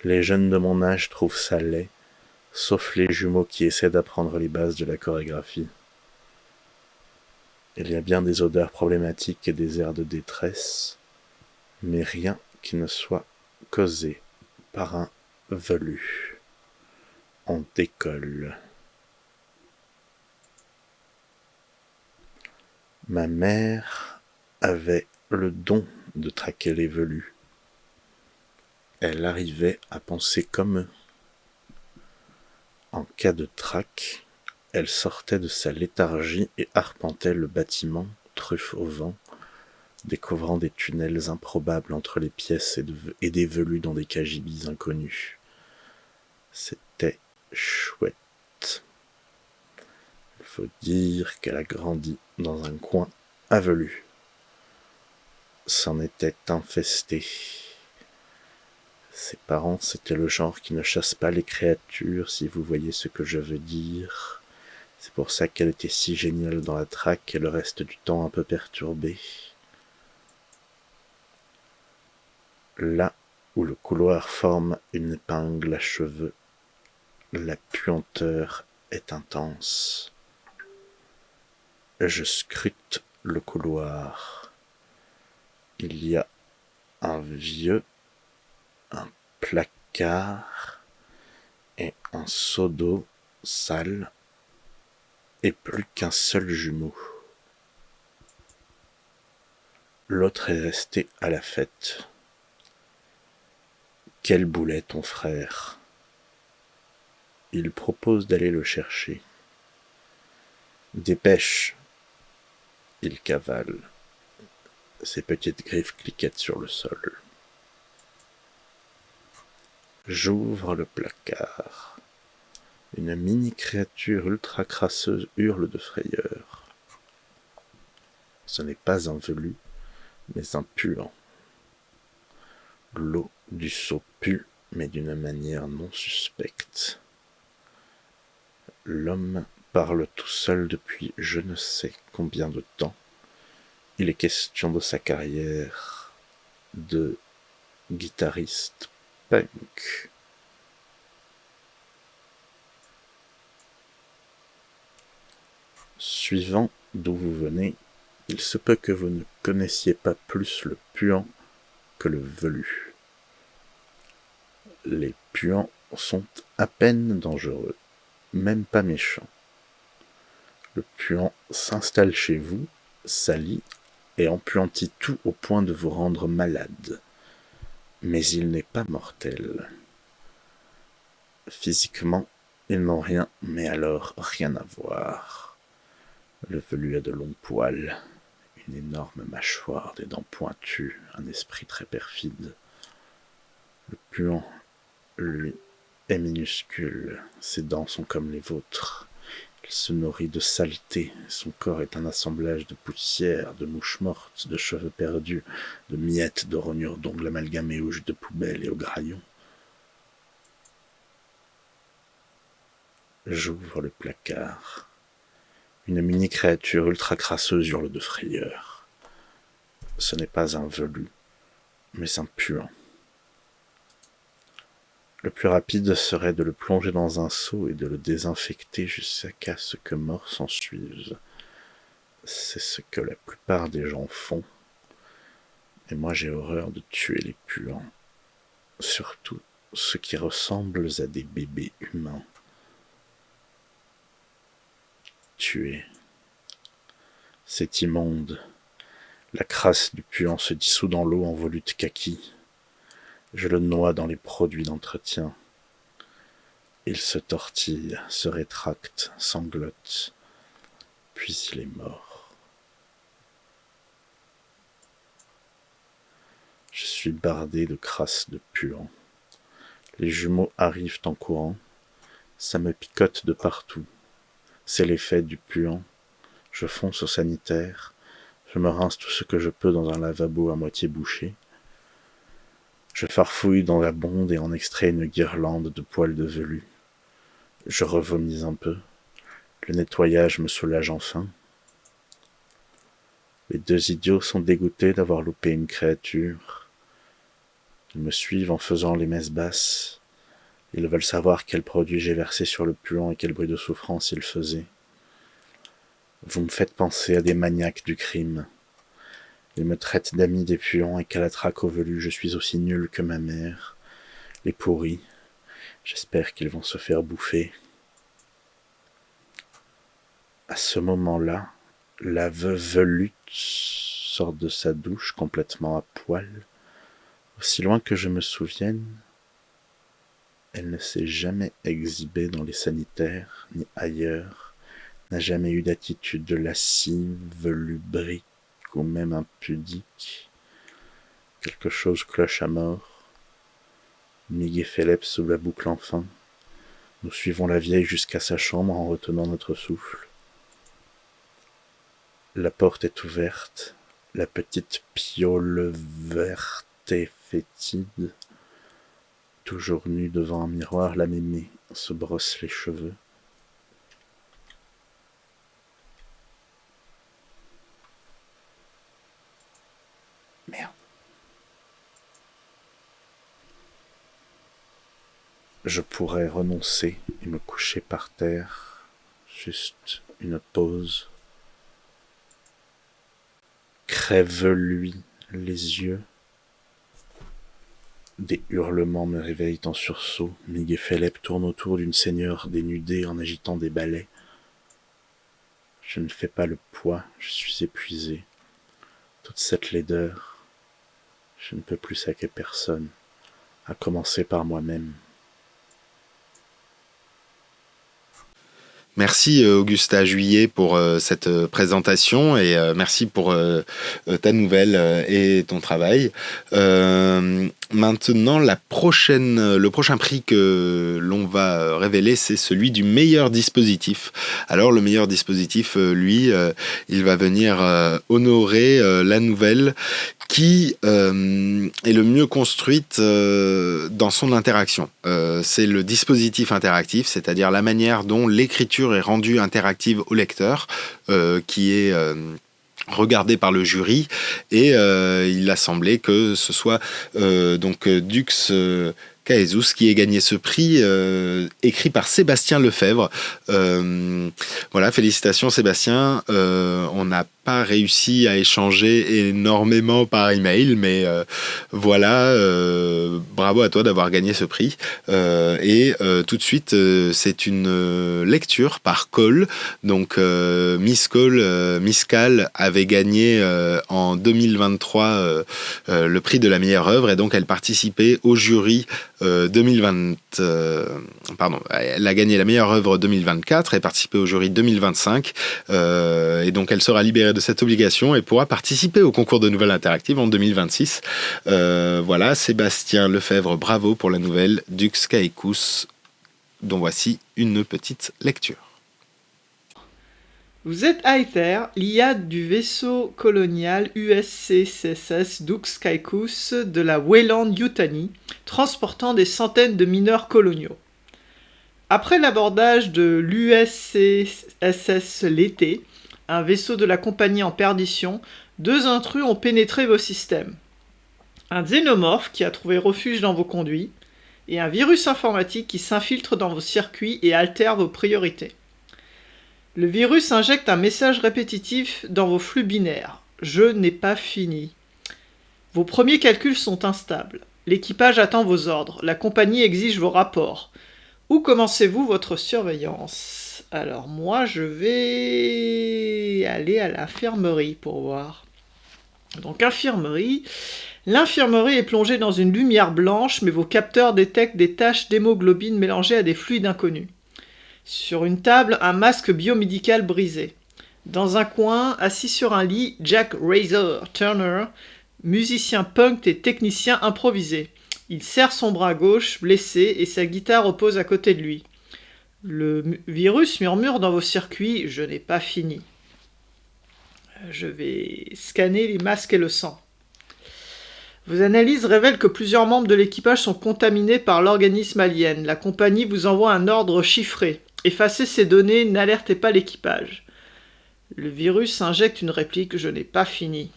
Les jeunes de mon âge trouvent ça laid, sauf les jumeaux qui essaient d'apprendre les bases de la chorégraphie. Il y a bien des odeurs problématiques et des airs de détresse, mais rien qui ne soit causé par un velu. On décolle. Ma mère avait le don de traquer les velus. Elle arrivait à penser comme eux. En cas de traque, elle sortait de sa léthargie et arpentait le bâtiment, truffe au vent, découvrant des tunnels improbables entre les pièces et des velus dans des cagibies inconnus. C'était chouette. Il faut dire qu'elle a grandi dans un coin à velus. C'en était infesté. Ses parents, c'était le genre qui ne chasse pas les créatures, si vous voyez ce que je veux dire. C'est pour ça qu'elle était si géniale dans la traque et le reste du temps un peu perturbée. Là où le couloir forme une épingle à cheveux, la puanteur est intense. Je scrute le couloir. Il y a un vieux, un placard et un seau d'eau sale et plus qu'un seul jumeau. L'autre est resté à la fête. Quel boulet ton frère. Il propose d'aller le chercher. Dépêche. Il cavale. Ses petites griffes cliquettent sur le sol. J'ouvre le placard. Une mini-créature ultra crasseuse hurle de frayeur. Ce n'est pas un velu, mais un puant. L'eau du seau pue, mais d'une manière non suspecte. L'homme parle tout seul depuis je ne sais combien de temps. Il est question de sa carrière de guitariste punk. Suivant d'où vous venez, il se peut que vous ne connaissiez pas plus le puant que le velu. Les puants sont à peine dangereux, même pas méchants. Le puant s'installe chez vous, salit et empuantit tout au point de vous rendre malade. Mais il n'est pas mortel. Physiquement, ils n'ont rien, mais alors rien à voir. Le velu a de longs poils, une énorme mâchoire, des dents pointues, un esprit très perfide. Le puant, lui, est minuscule, ses dents sont comme les vôtres. Il se nourrit de saleté, son corps est un assemblage de poussière, de mouches mortes, de cheveux perdus, de miettes, de rognures d'ongles amalgamées aux jus de poubelle et aux graillons. J'ouvre le placard. Une mini-créature ultra crasseuse hurle de frayeur. Ce n'est pas un velu, mais un puant. Le plus rapide serait de le plonger dans un seau et de le désinfecter jusqu'à ce que mort s'ensuive. C'est ce que la plupart des gens font. Et moi j'ai horreur de tuer les puants. Surtout ceux qui ressemblent à des bébés humains. Tuer. C'est immonde. La crasse du puant se dissout dans l'eau en volute kaki. Je le noie dans les produits d'entretien. Il se tortille, se rétracte, sanglote, puis il est mort. Je suis bardé de crasse de puant. Les jumeaux arrivent en courant. Ça me picote de partout. C'est l'effet du puant. Je fonce au sanitaire. Je me rince tout ce que je peux dans un lavabo à moitié bouché. Je farfouille dans la bonde et en extrais une guirlande de poils de velu. Je revomis un peu. Le nettoyage me soulage enfin. Les deux idiots sont dégoûtés d'avoir loupé une créature. Ils me suivent en faisant les messes basses. Ils veulent savoir quel produit j'ai versé sur le puant et quel bruit de souffrance il faisait. Vous me faites penser à des maniaques du crime. Ils me traitent d'amis des puants et qu'à la traque au velu, je suis aussi nul que ma mère. Les pourris. J'espère qu'ils vont se faire bouffer. À ce moment-là, la veuve velute sort de sa douche complètement à poil. Aussi loin que je me souvienne, elle ne s'est jamais exhibée dans les sanitaires, ni ailleurs, n'a jamais eu d'attitude lascive, lubrique, ou même impudique. Quelque chose cloche à mort. Mig et Phélep sous la boucle enfin. Nous suivons la vieille jusqu'à sa chambre en retenant notre souffle. La porte est ouverte. La petite piole verte et fétide, toujours nue devant un miroir, la mémé se brosse les cheveux. Merde. Je pourrais renoncer et me coucher par terre, juste une pause. Crève-lui les yeux. Des hurlements me réveillent en sursaut. Mig et Phélep tournent autour d'une seigneur dénudée en agitant des balais. Je ne fais pas le poids, je suis épuisé. Toute cette laideur, je ne peux plus saquer personne, à commencer par moi-même. Merci Augusta Juillet pour cette présentation et merci pour ta nouvelle et ton travail. Maintenant, le prochain prix que l'on va révéler, c'est celui du meilleur dispositif. Alors le meilleur dispositif, lui, il va venir honorer la nouvelle qui est le mieux construite dans son interaction. C'est le dispositif interactif, c'est-à-dire la manière dont l'écriture est rendue interactive au lecteur, qui est regardé par le jury, et il a semblé que ce soit donc Dux Caesus qui ait gagné ce prix, écrit par Sébastien Lefebvre. Voilà, félicitations Sébastien. On a pas réussi à échanger énormément par email, mais voilà, bravo à toi d'avoir gagné ce prix. Et tout de suite, c'est une lecture par Cole. Donc Miss Cole, Miss Cal avait gagné en 2023 le prix de la meilleure œuvre, et donc elle participait au jury 2020. Pardon, elle a gagné la meilleure œuvre 2024 et participé au jury 2025. Et donc elle sera libérée de cette obligation et pourra participer au concours de nouvelles interactives en 2026. Voilà, Sébastien Lefebvre, bravo pour la nouvelle Dux Caecus, dont voici une petite lecture. Vous êtes Aether, l'IA du vaisseau colonial USCCSS Dux Caecus de la Weyland-Yutani, transportant des centaines de mineurs coloniaux. Après l'abordage de l'USCSS l'été, un vaisseau de la compagnie en perdition, 2 intrus ont pénétré vos systèmes. Un xénomorphe qui a trouvé refuge dans vos conduits, et un virus informatique qui s'infiltre dans vos circuits et altère vos priorités. Le virus injecte un message répétitif dans vos flux binaires. Je n'ai pas fini. Vos premiers calculs sont instables. L'équipage attend vos ordres. La compagnie exige vos rapports. Où commencez-vous votre surveillance ? Alors moi, je vais aller à l'infirmerie pour voir. Donc infirmerie. L'infirmerie est plongée dans une lumière blanche, mais vos capteurs détectent des taches d'hémoglobine mélangées à des fluides inconnus. Sur une table, un masque biomédical brisé. Dans un coin, assis sur un lit, Jack Razor Turner, musicien punk et technicien improvisé. Il serre son bras gauche, blessé, et sa guitare repose à côté de lui. Le virus murmure dans vos circuits « Je n'ai pas fini ». Je vais scanner les masques et le sang. Vos analyses révèlent que plusieurs membres de l'équipage sont contaminés par l'organisme alien. La compagnie vous envoie un ordre chiffré. Effacez ces données, n'alertez pas l'équipage. Le virus injecte une réplique « Je n'ai pas fini ».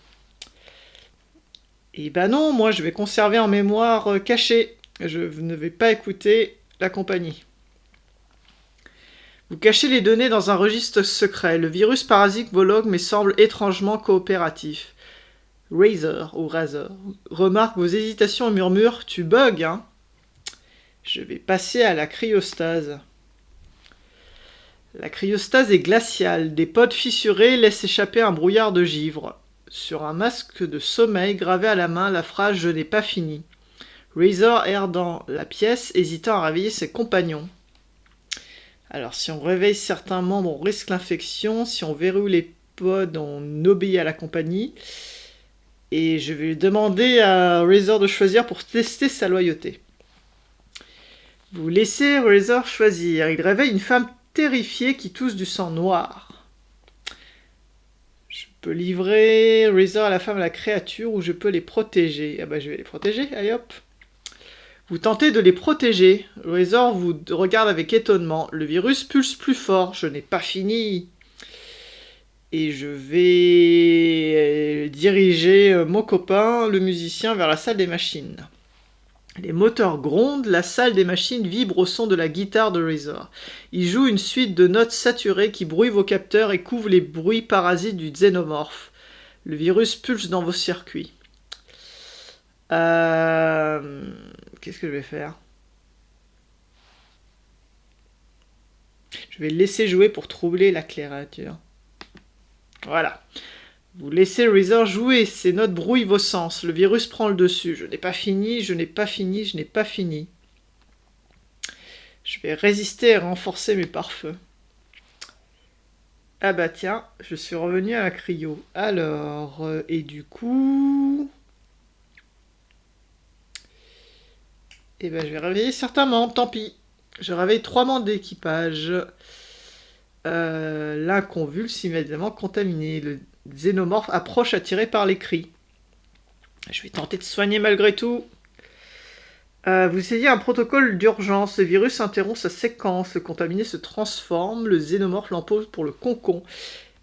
Et ben non, moi je vais conserver en mémoire cachée. Je ne vais pas écouter la compagnie. Vous cachez les données dans un registre secret. Le virus parasite vos logs mais semble étrangement coopératif. Razor remarque vos hésitations et murmure « Tu bugs, hein ?» Je vais passer à la cryostase. La cryostase est glaciale. Des pods fissurés laissent échapper un brouillard de givre. Sur un masque de sommeil gravé à la main, la phrase « Je n'ai pas fini ». Razor erre dans la pièce, hésitant à réveiller ses compagnons. Alors, si on réveille certains membres, on risque l'infection. Si on verrouille les pods, on obéit à la compagnie. Et je vais demander à Razor de choisir pour tester sa loyauté. Vous laissez Razor choisir. Il réveille une femme terrifiée qui tousse du sang noir. Je peux livrer Razor à la femme à la créature ou je peux les protéger. Ah bah je vais les protéger, allez hop. Vous tentez de les protéger. Razor vous regarde avec étonnement. Le virus pulse plus fort. Je n'ai pas fini. Et je vais diriger mon copain, le musicien, vers la salle des machines. Les moteurs grondent, la salle des machines vibre au son de la guitare de Razor. Il joue une suite de notes saturées qui brouillent vos capteurs et couvrent les bruits parasites du xénomorphe. Le virus pulse dans vos circuits. Qu'est-ce que je vais faire ? Je vais le laisser jouer pour troubler la créature. Voilà. Vous laissez Razor jouer, ces notes brouillent vos sens. Le virus prend le dessus. Je n'ai pas fini, je n'ai pas fini, je n'ai pas fini. Je vais résister et renforcer mes pare-feux. Ah bah tiens, je suis revenu à la cryo. Alors, et du coup... Eh ben je vais réveiller certains membres, tant pis. Je réveille 3 membres d'équipage. L'un convulse immédiatement contaminé. Le xénomorphe approche attiré par les cris. Je vais tenter de soigner malgré tout. Vous essayez un protocole d'urgence. Le virus interrompt sa séquence. Le contaminé se transforme. Le xénomorphe l'empose pour le concon.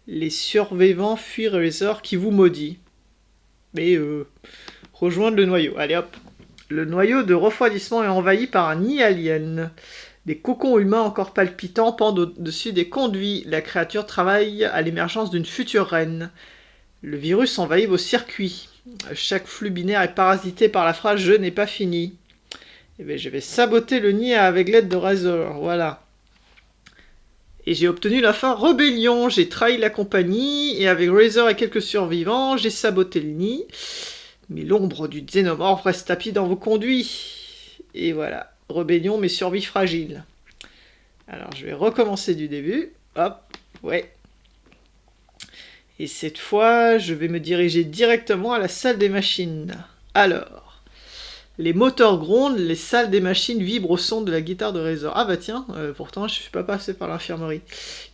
Les survivants fuient Razor qui vous maudit. Mais rejoindre le noyau. Allez hop. Le noyau de refroidissement est envahi par un nid alien. Des cocons humains encore palpitants pendent au-dessus des conduits. La créature travaille à l'émergence d'une future reine. Le virus envahit vos circuits. Chaque flux binaire est parasité par la phrase « Je n'ai pas fini ». Eh bien, je vais saboter le nid avec l'aide de Razor, voilà. Et j'ai obtenu la fin rébellion. J'ai trahi la compagnie, et avec Razor et quelques survivants, j'ai saboté le nid. Mais l'ombre du xénomorphe reste tapie dans vos conduits. Et voilà, rébellion mais survie fragile. Alors je vais recommencer du début. Hop, ouais. Et cette fois, je vais me diriger directement à la salle des machines. Alors, les moteurs grondent, les salles des machines vibrent au son de la guitare de Razor. Ah bah tiens, pourtant je suis pas passé par l'infirmerie.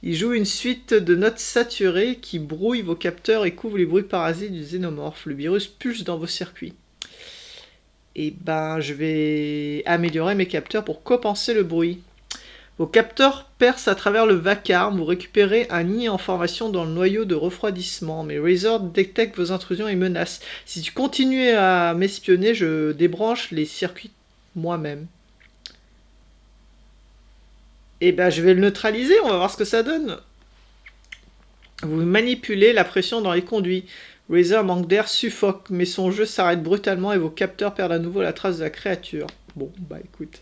Il joue une suite de notes saturées qui brouillent vos capteurs et couvrent les bruits parasites du xénomorphe. Le virus pulse dans vos circuits. Et ben, je vais améliorer mes capteurs pour compenser le bruit. Vos capteurs percent à travers le vacarme, vous récupérez un nid en formation dans le noyau de refroidissement, mais Razor détecte vos intrusions et menace. Si tu continues à m'espionner, je débranche les circuits moi-même. Et ben je vais le neutraliser, on va voir ce que ça donne. Vous manipulez la pression dans les conduits. Razor manque d'air, suffoque, mais son jeu s'arrête brutalement et vos capteurs perdent à nouveau la trace de la créature. Bon, bah écoute...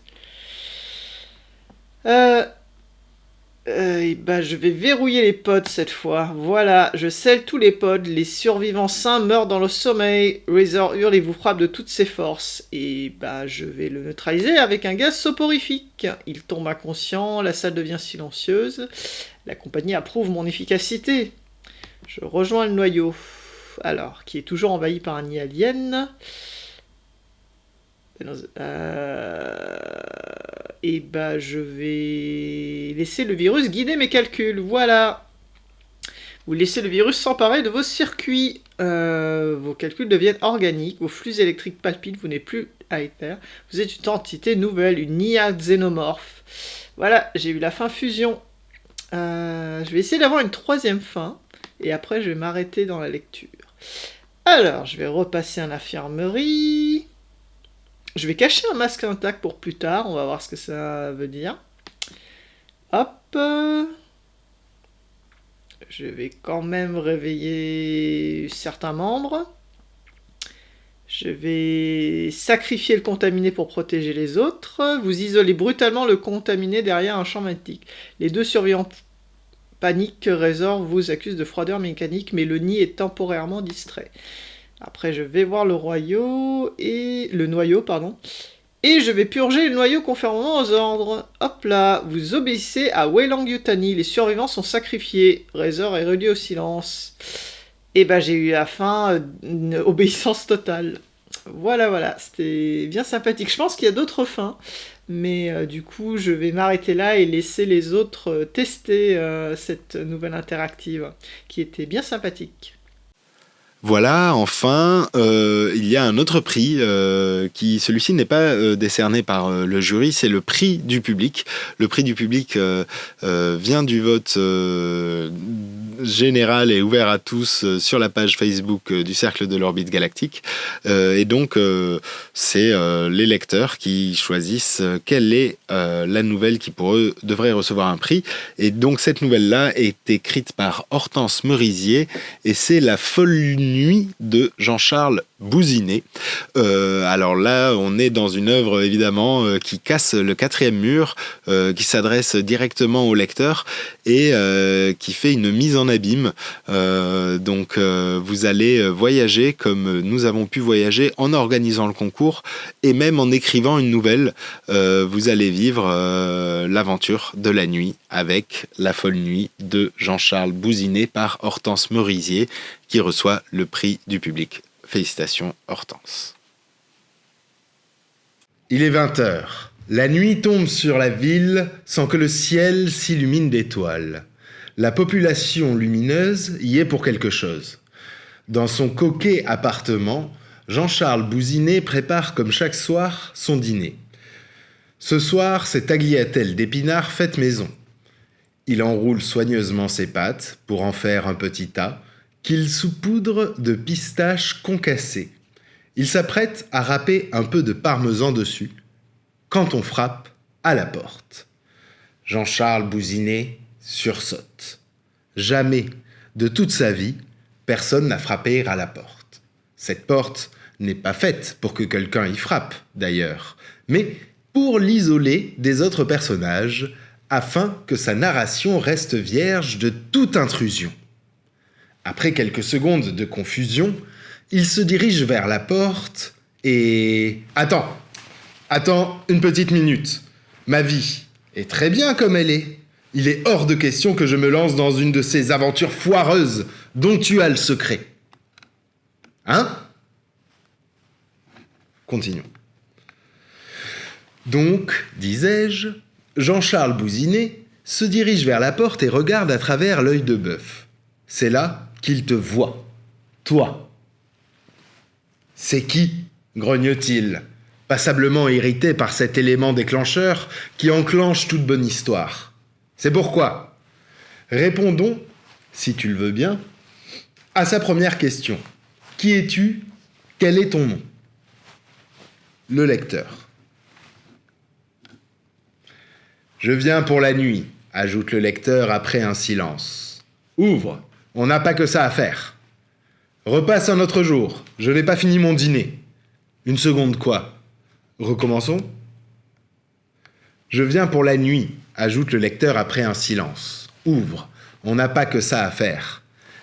je vais verrouiller les pods cette fois. Voilà, je scelle tous les pods. Les survivants sains meurent dans le sommeil. Razor hurle et vous frappe de toutes ses forces. Et je vais le neutraliser avec un gaz soporifique. Il tombe inconscient, la salle devient silencieuse. La compagnie approuve mon efficacité. Je rejoins le noyau. Alors, qui est toujours envahi par un nid alien. Je vais laisser le virus guider mes calculs. Voilà. Vous laissez le virus s'emparer de vos circuits. Vos calculs deviennent organiques. Vos flux électriques palpitent. Vous n'êtes plus à éther. Vous êtes une entité nouvelle, une IA xénomorphe. Voilà, j'ai eu la fin fusion. Je vais essayer d'avoir une troisième fin. Et après, je vais m'arrêter dans la lecture. Alors, je vais repasser à l'infirmerie. Je vais cacher un masque intact pour plus tard, on va voir ce que ça veut dire. Hop. Je vais quand même réveiller certains membres. Je vais sacrifier le contaminé pour protéger les autres. Vous isolez brutalement le contaminé derrière un champ magnétique. Les deux survivants paniquent. Razor vous accuse de froideur mécanique, mais le nid est temporairement distrait. Après, je vais voir le noyau, et je vais purger le noyau conformément aux ordres. Hop là, vous obéissez à Weyland Yutani. Les survivants sont sacrifiés. Razor est réduit au silence. Et j'ai eu la fin, une obéissance totale. Voilà, c'était bien sympathique. Je pense qu'il y a d'autres fins, mais du coup, je vais m'arrêter là et laisser les autres tester cette nouvelle interactive, qui était bien sympathique. Voilà, enfin, il y a un autre prix qui, celui-ci n'est pas décerné par le jury, c'est le prix du public. Le prix du public vient du vote général et ouvert à tous sur la page Facebook du Cercle de l'Orbite Galactique. Et donc, c'est les lecteurs qui choisissent quelle est la nouvelle qui, pour eux, devrait recevoir un prix. Et donc, cette nouvelle-là est écrite par Hortense Merisier et c'est La folle nuit de Jean-Charles Bouzinet. Alors là, on est dans une œuvre évidemment qui casse le quatrième mur, qui s'adresse directement au lecteur et qui fait une mise en abîme. Donc vous allez voyager comme nous avons pu voyager en organisant le concours et même en écrivant une nouvelle. Vous allez vivre l'aventure de la nuit avec La folle nuit de Jean-Charles Bouzinet par Hortense Merisier qui reçoit le prix du public. Félicitations Hortense. Il est 20h. La nuit tombe sur la ville sans que le ciel s'illumine d'étoiles. La population lumineuse y est pour quelque chose. Dans son coquet appartement, Jean-Charles Bouzinet prépare comme chaque soir son dîner. Ce soir, c'est tagliatelle d'épinards faite maison. Il enroule soigneusement ses pâtes pour en faire un petit tas, qu'il saupoudre de pistaches concassées. Il s'apprête à râper un peu de parmesan dessus, quand on frappe à la porte. Jean-Charles Bouzinet sursaute. Jamais, de toute sa vie, personne n'a frappé à la porte. Cette porte n'est pas faite pour que quelqu'un y frappe, d'ailleurs, mais pour l'isoler des autres personnages, afin que sa narration reste vierge de toute intrusion. Après quelques secondes de confusion, il se dirige vers la porte et... Attends, une petite minute. Ma vie est très bien comme elle est. Il est hors de question que je me lance dans une de ces aventures foireuses dont tu as le secret. Hein ? Continuons. Donc, disais-je, Jean-Charles Bousinet se dirige vers la porte et regarde à travers l'œil de bœuf. C'est là qu'il te voit. Toi. C'est qui ? Grogne-t-il, passablement irrité par cet élément déclencheur qui enclenche toute bonne histoire. C'est pourquoi. Répondons, si tu le veux bien, à sa première question. Qui es-tu ? Quel est ton nom ? Le lecteur. Je viens pour la nuit, ajoute le lecteur après un silence. Ouvre, on n'a pas que ça à faire. Repasse un autre jour, je n'ai pas fini mon dîner. Une seconde quoi ? Recommençons ? Je viens pour la nuit, ajoute le lecteur après un silence. Ouvre, on n'a pas que ça à faire.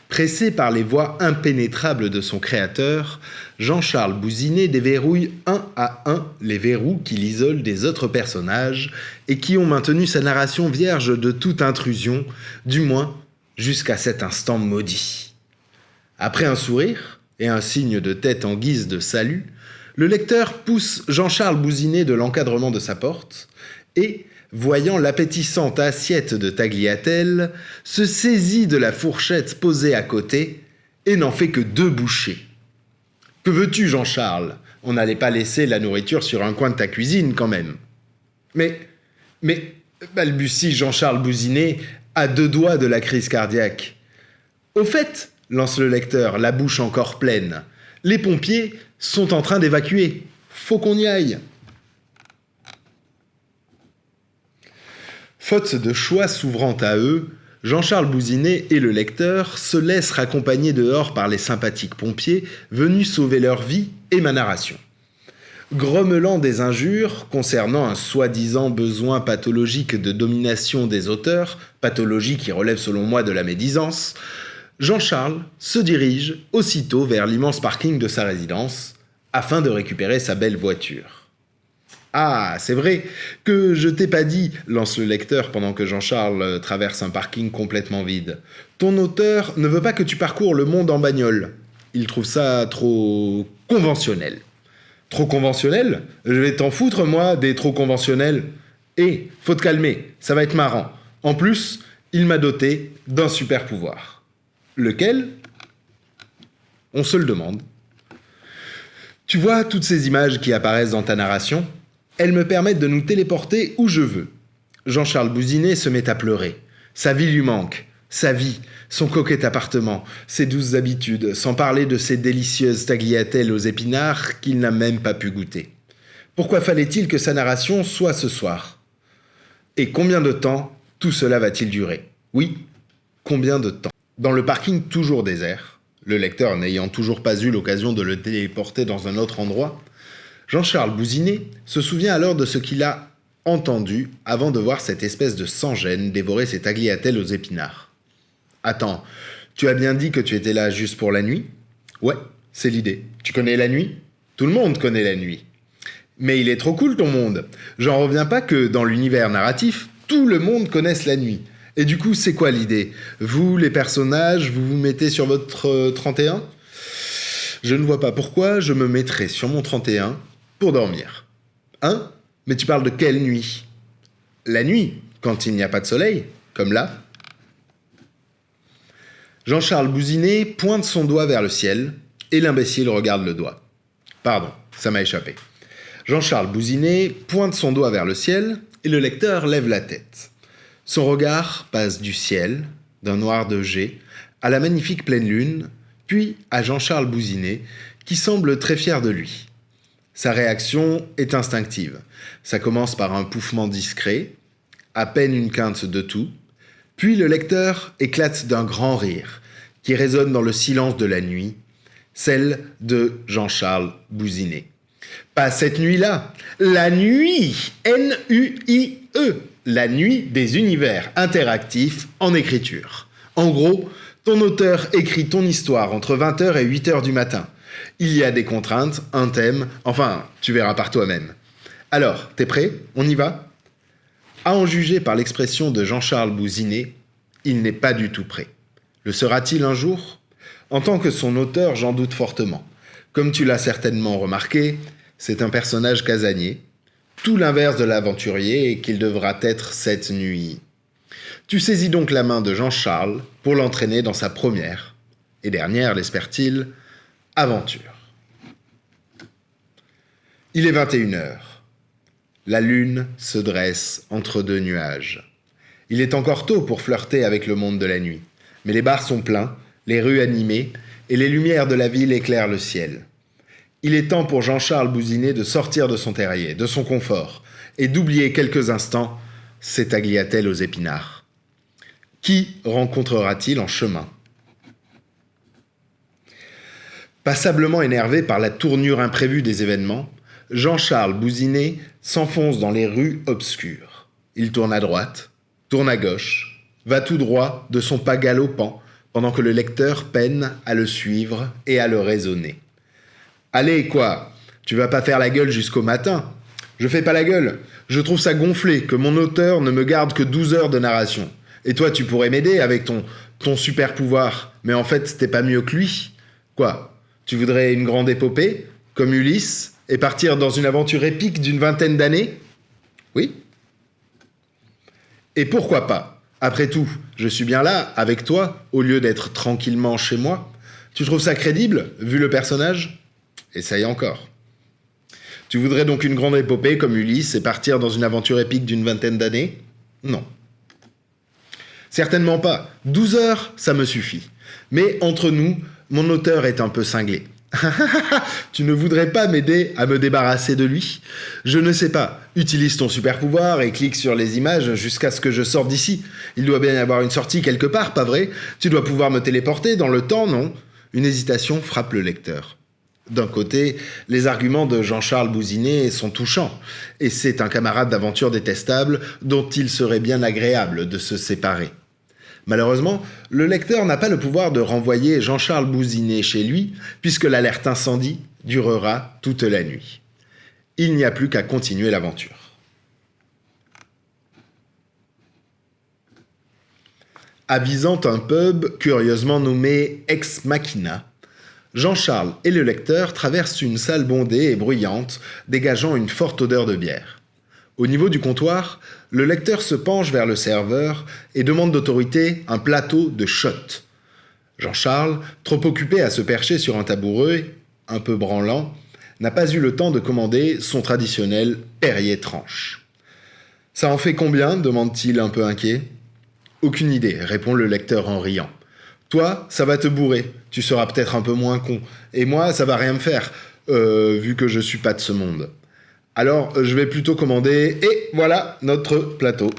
Pressé par les voix impénétrables de son créateur, Jean-Charles Bousinet déverrouille un à un les verrous qui l'isolent des autres personnages et qui ont maintenu sa narration vierge de toute intrusion, du moins jusqu'à cet instant maudit. Après un sourire et un signe de tête en guise de salut, le lecteur pousse Jean-Charles Bousinet de l'encadrement de sa porte et, voyant l'appétissante assiette de tagliatelle, se saisit de la fourchette posée à côté et n'en fait que 2 bouchées. « Que veux-tu, Jean-Charles ? On n'allait pas laisser la nourriture sur un coin de ta cuisine, quand même. »« Mais, balbutie Jean-Charles Bousinet, à 2 doigts de la crise cardiaque. « Au fait, lance le lecteur, la bouche encore pleine, les pompiers sont en train d'évacuer. Faut qu'on y aille. » Faute de choix s'ouvrant à eux, Jean-Charles Bousinet et le lecteur se laissent raccompagner dehors par les sympathiques pompiers venus sauver leur vie et ma narration. Grommelant des injures concernant un soi-disant besoin pathologique de domination des auteurs, pathologie qui relève selon moi de la médisance, Jean-Charles se dirige aussitôt vers l'immense parking de sa résidence afin de récupérer sa belle voiture. « Ah, c'est vrai que je t'ai pas dit, lance le lecteur pendant que Jean-Charles traverse un parking complètement vide. Ton auteur ne veut pas que tu parcours le monde en bagnole. Il trouve ça trop conventionnel. » « Trop conventionnel ? Je vais t'en foutre, moi, des trop conventionnels. Et, faut te calmer, ça va être marrant. En plus, il m'a doté d'un super pouvoir. » « Lequel ? » On se le demande. Tu vois toutes ces images qui apparaissent dans ta narration ? Elles me permettent de nous téléporter où je veux. Jean-Charles Bousinet se met à pleurer. Sa vie lui manque. Sa vie, son coquet appartement, ses douces habitudes, sans parler de ses délicieuses tagliatelles aux épinards qu'il n'a même pas pu goûter. Pourquoi fallait-il que sa narration soit ce soir ? Et combien de temps tout cela va-t-il durer ? Oui, combien de temps ? Dans le parking toujours désert, le lecteur n'ayant toujours pas eu l'occasion de le téléporter dans un autre endroit, Jean-Charles Bousinet se souvient alors de ce qu'il a entendu avant de voir cette espèce de sans-gêne dévorer ses tagliatelles aux épinards. Attends, tu as bien dit que tu étais là juste pour la nuit ? Ouais, c'est l'idée. Tu connais la nuit ? Tout le monde connaît la nuit. Mais il est trop cool ton monde. J'en reviens pas que dans l'univers narratif, tout le monde connaisse la nuit. Et du coup, c'est quoi l'idée ? Vous, les personnages, vous vous mettez sur votre 31 ? Je ne vois pas pourquoi je me mettrais sur mon 31 pour dormir. Hein ? Mais tu parles de quelle nuit ? La nuit, quand il n'y a pas de soleil, comme là. Jean-Charles Bousinet pointe son doigt vers le ciel et l'imbécile regarde le doigt. Pardon, ça m'a échappé. Jean-Charles Bousinet pointe son doigt vers le ciel et le lecteur lève la tête. Son regard passe du ciel, d'un noir de jet, à la magnifique pleine lune, puis à Jean-Charles Bousinet, qui semble très fier de lui. Sa réaction est instinctive. Ça commence par un pouffement discret, à peine une quinte de tout, puis le lecteur éclate d'un grand rire, qui résonne dans le silence de la nuit, celle de Jean-Charles Bousinet. Pas cette nuit-là, la nuit, N-U-I-E, la nuit des univers interactifs en écriture. En gros, ton auteur écrit ton histoire entre 20h et 8h du matin. Il y a des contraintes, un thème, enfin, tu verras par toi-même. Alors, t'es prêt? On y va? À en juger par l'expression de Jean-Charles Bousinet, il n'est pas du tout prêt. Le sera-t-il un jour? En tant que son auteur, j'en doute fortement. Comme tu l'as certainement remarqué, c'est un personnage casanier, tout l'inverse de l'aventurier et qu'il devra être cette nuit. Tu saisis donc la main de Jean-Charles pour l'entraîner dans sa première, et dernière, l'espère-t-il, aventure. Il est 21h. La lune se dresse entre deux nuages. Il est encore tôt pour flirter avec le monde de la nuit, mais les bars sont pleins, les rues animées, et les lumières de la ville éclairent le ciel. Il est temps pour Jean-Charles Bousinet de sortir de son terrier, de son confort, et d'oublier quelques instants ses tagliatelles aux épinards. Qui rencontrera-t-il en chemin? Passablement énervé par la tournure imprévue des événements, Jean-Charles Bousinet s'enfonce dans les rues obscures. Il tourne à droite, tourne à gauche, va tout droit de son pas galopant, pendant que le lecteur peine à le suivre et à le raisonner. Allez, quoi, tu vas pas faire la gueule jusqu'au matin? Je fais pas la gueule, je trouve ça gonflé que mon auteur ne me garde que 12 heures de narration. Et toi, tu pourrais m'aider avec ton super pouvoir, mais en fait, t'es pas mieux que lui. Quoi, tu voudrais une grande épopée, comme Ulysse, et partir dans une aventure épique d'une 20aine d'années? Oui. Et pourquoi pas? Après tout, je suis bien là, avec toi, au lieu d'être tranquillement chez moi. Tu trouves ça crédible, vu le personnage? Essaye encore. Tu voudrais donc une grande épopée comme Ulysse et partir dans une aventure épique d'une 20aine d'années? Non. Certainement pas. 12 heures, ça me suffit. Mais entre nous, mon auteur est un peu cinglé. Tu ne voudrais pas m'aider à me débarrasser de lui? Je ne sais pas. Utilise ton super pouvoir et clique sur les images jusqu'à ce que je sorte d'ici. Il doit bien y avoir une sortie quelque part, pas vrai? Tu dois pouvoir me téléporter dans le temps, non? Une hésitation frappe le lecteur. D'un côté, les arguments de Jean-Charles Bousinet sont touchants, et c'est un camarade d'aventure détestable dont il serait bien agréable de se séparer. Malheureusement, le lecteur n'a pas le pouvoir de renvoyer Jean-Charles Bousinet chez lui, puisque l'alerte incendie durera toute la nuit. Il n'y a plus qu'à continuer l'aventure. Avisant un pub curieusement nommé Ex Machina, Jean-Charles et le lecteur traversent une salle bondée et bruyante, dégageant une forte odeur de bière. Au niveau du comptoir, le lecteur se penche vers le serveur et demande d'autorité un plateau de shots. Jean-Charles, trop occupé à se percher sur un tabouret, un peu branlant, n'a pas eu le temps de commander son traditionnel Perrier tranche. « Ça en fait combien ?» demande-t-il un peu inquiet. « Aucune idée », répond le lecteur en riant. « Toi, ça va te bourrer, tu seras peut-être un peu moins con, et moi, ça va rien me faire, vu que je suis pas de ce monde. Alors, je vais plutôt commander, et voilà notre plateau. »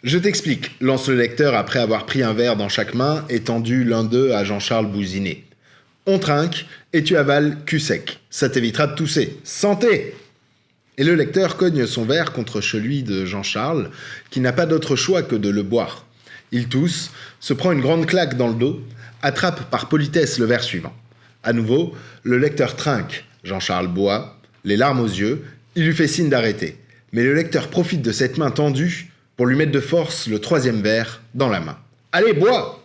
Je t'explique, lance le lecteur après avoir pris un verre dans chaque main et tendu l'un d'eux à Jean-Charles Bousinet. On trinque et tu avales cul sec. Ça t'évitera de tousser. Santé! Et le lecteur cogne son verre contre celui de Jean-Charles, qui n'a pas d'autre choix que de le boire. Il tousse, se prend une grande claque dans le dos, attrape par politesse le verre suivant. À nouveau, le lecteur trinque. Jean-Charles boit, les larmes aux yeux, il lui fait signe d'arrêter. Mais le lecteur profite de cette main tendue pour lui mettre de force le troisième verre dans la main. « Allez, bois !»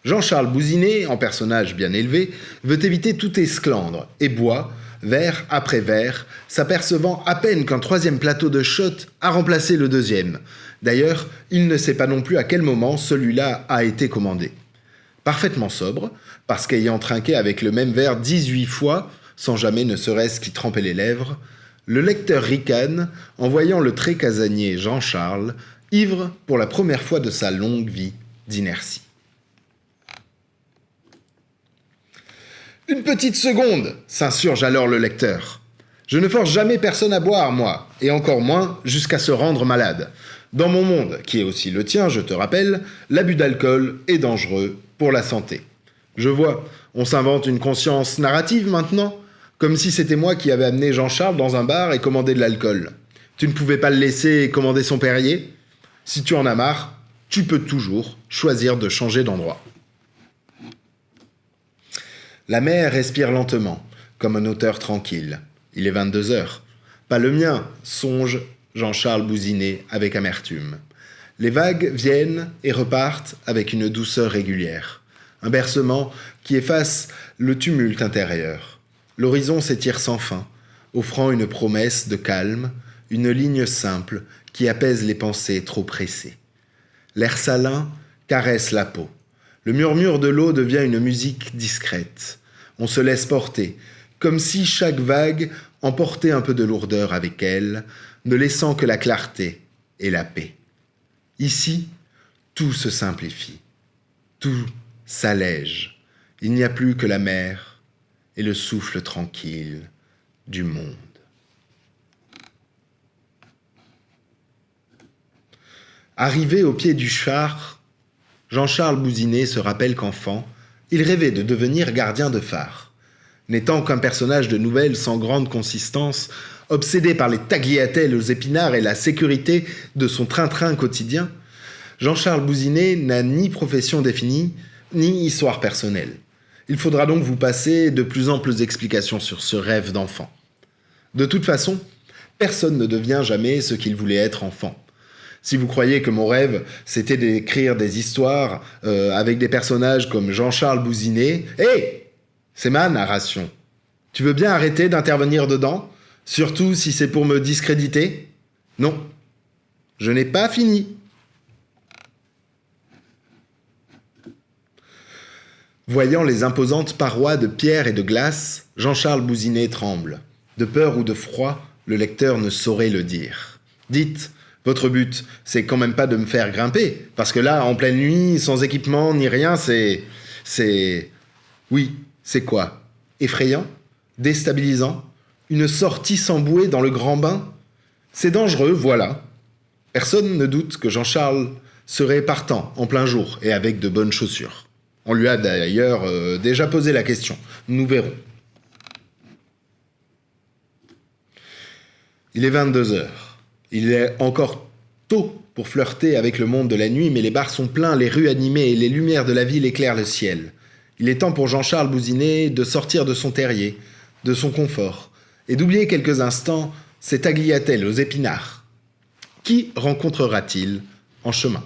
Jean-Charles Bousinet, en personnage bien élevé, veut éviter tout esclandre et boit, verre après verre, s'apercevant à peine qu'un troisième plateau de shot a remplacé le deuxième. D'ailleurs, il ne sait pas non plus à quel moment celui-là a été commandé. Parfaitement sobre, parce qu'ayant trinqué avec le même verre 18 fois, sans jamais ne serait-ce qu'y tremper les lèvres, le lecteur ricane en voyant le très casanier Jean-Charles, ivre pour la première fois de sa longue vie d'inertie. « Une petite seconde !» s'insurge alors le lecteur. « Je ne force jamais personne à boire, moi, et encore moins jusqu'à se rendre malade. Dans mon monde, qui est aussi le tien, je te rappelle, l'abus d'alcool est dangereux pour la santé. Je vois, on s'invente une conscience narrative maintenant, comme si c'était moi qui avais amené Jean-Charles dans un bar et commandé de l'alcool. Tu ne pouvais pas le laisser commander son Perrier ? Si tu en as marre, tu peux toujours choisir de changer d'endroit. La mer respire lentement, comme un auteur tranquille. Il est 22 heures. Pas le mien, songe Jean-Charles Bousinet avec amertume. Les vagues viennent et repartent avec une douceur régulière. Un bercement qui efface le tumulte intérieur. L'horizon s'étire sans fin, offrant une promesse de calme, une ligne simple qui apaise les pensées trop pressées. L'air salin caresse la peau. Le murmure de l'eau devient une musique discrète. On se laisse porter, comme si chaque vague emportait un peu de lourdeur avec elle, ne laissant que la clarté et la paix. Ici, tout se simplifie, tout s'allège. Il n'y a plus que la mer et le souffle tranquille du monde. Arrivé au pied du char, Jean-Charles Bousinet se rappelle qu'enfant, il rêvait de devenir gardien de phare. N'étant qu'un personnage de nouvelles sans grande consistance, obsédé par les tagliatelles aux épinards et la sécurité de son train-train quotidien, Jean-Charles Bousinet n'a ni profession définie, ni histoire personnelle. Il faudra donc vous passer de plus amples explications sur ce rêve d'enfant. De toute façon, personne ne devient jamais ce qu'il voulait être enfant. Si vous croyez que mon rêve, c'était d'écrire des histoires avec des personnages comme Jean-Charles Bousinet, c'est ma narration. Tu veux bien arrêter d'intervenir dedans ? Surtout si c'est pour me discréditer ? Non, je n'ai pas fini. Voyant les imposantes parois de pierre et de glace, Jean-Charles Bousinet tremble. De peur ou de froid, le lecteur ne saurait le dire. Dites, votre but, c'est quand même pas de me faire grimper, parce que là, en pleine nuit, sans équipement ni rien, c'est... Oui, c'est quoi ? Effrayant ? Déstabilisant ? Une sortie sans bouée dans le grand bain ? C'est dangereux, voilà. Personne ne doute que Jean-Charles serait partant, en plein jour, et avec de bonnes chaussures. On lui a d'ailleurs déjà posé la question. Nous verrons. Il est 22 heures. Il est encore tôt pour flirter avec le monde de la nuit, mais les bars sont pleins, les rues animées et les lumières de la ville éclairent le ciel. Il est temps pour Jean-Charles Bousinet de sortir de son terrier, de son confort, et d'oublier quelques instants ces tagliatelles aux épinards. Qui rencontrera-t-il en chemin ?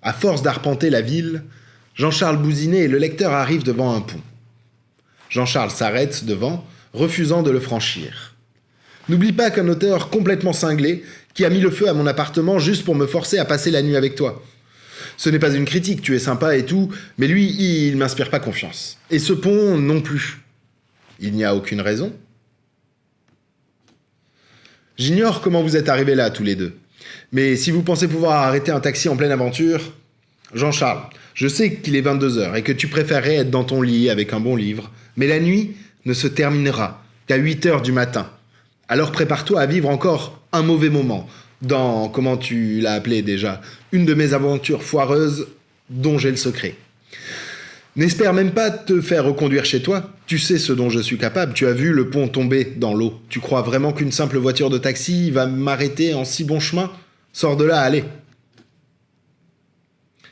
À force d'arpenter la ville, Jean-Charles Bousinet et le lecteur arrivent devant un pont. Jean-Charles s'arrête devant, refusant de le franchir. N'oublie pas qu'un auteur complètement cinglé qui a mis le feu à mon appartement juste pour me forcer à passer la nuit avec toi. Ce n'est pas une critique, tu es sympa et tout, mais lui, il m'inspire pas confiance. Et ce pont non plus. Il n'y a aucune raison. J'ignore comment vous êtes arrivés là, tous les deux. Mais si vous pensez pouvoir arrêter un taxi en pleine aventure... Jean-Charles, je sais qu'il est 22 heures et que tu préférerais être dans ton lit avec un bon livre, mais la nuit ne se terminera qu'à 8 heures du matin. Alors prépare-toi à vivre encore un mauvais moment dans, comment tu l'as appelé déjà, une de mes aventures foireuses dont j'ai le secret. N'espère même pas te faire reconduire chez toi. Tu sais ce dont je suis capable. Tu as vu le pont tomber dans l'eau. Tu crois vraiment qu'une simple voiture de taxi va m'arrêter en si bon chemin ? Sors de là, allez.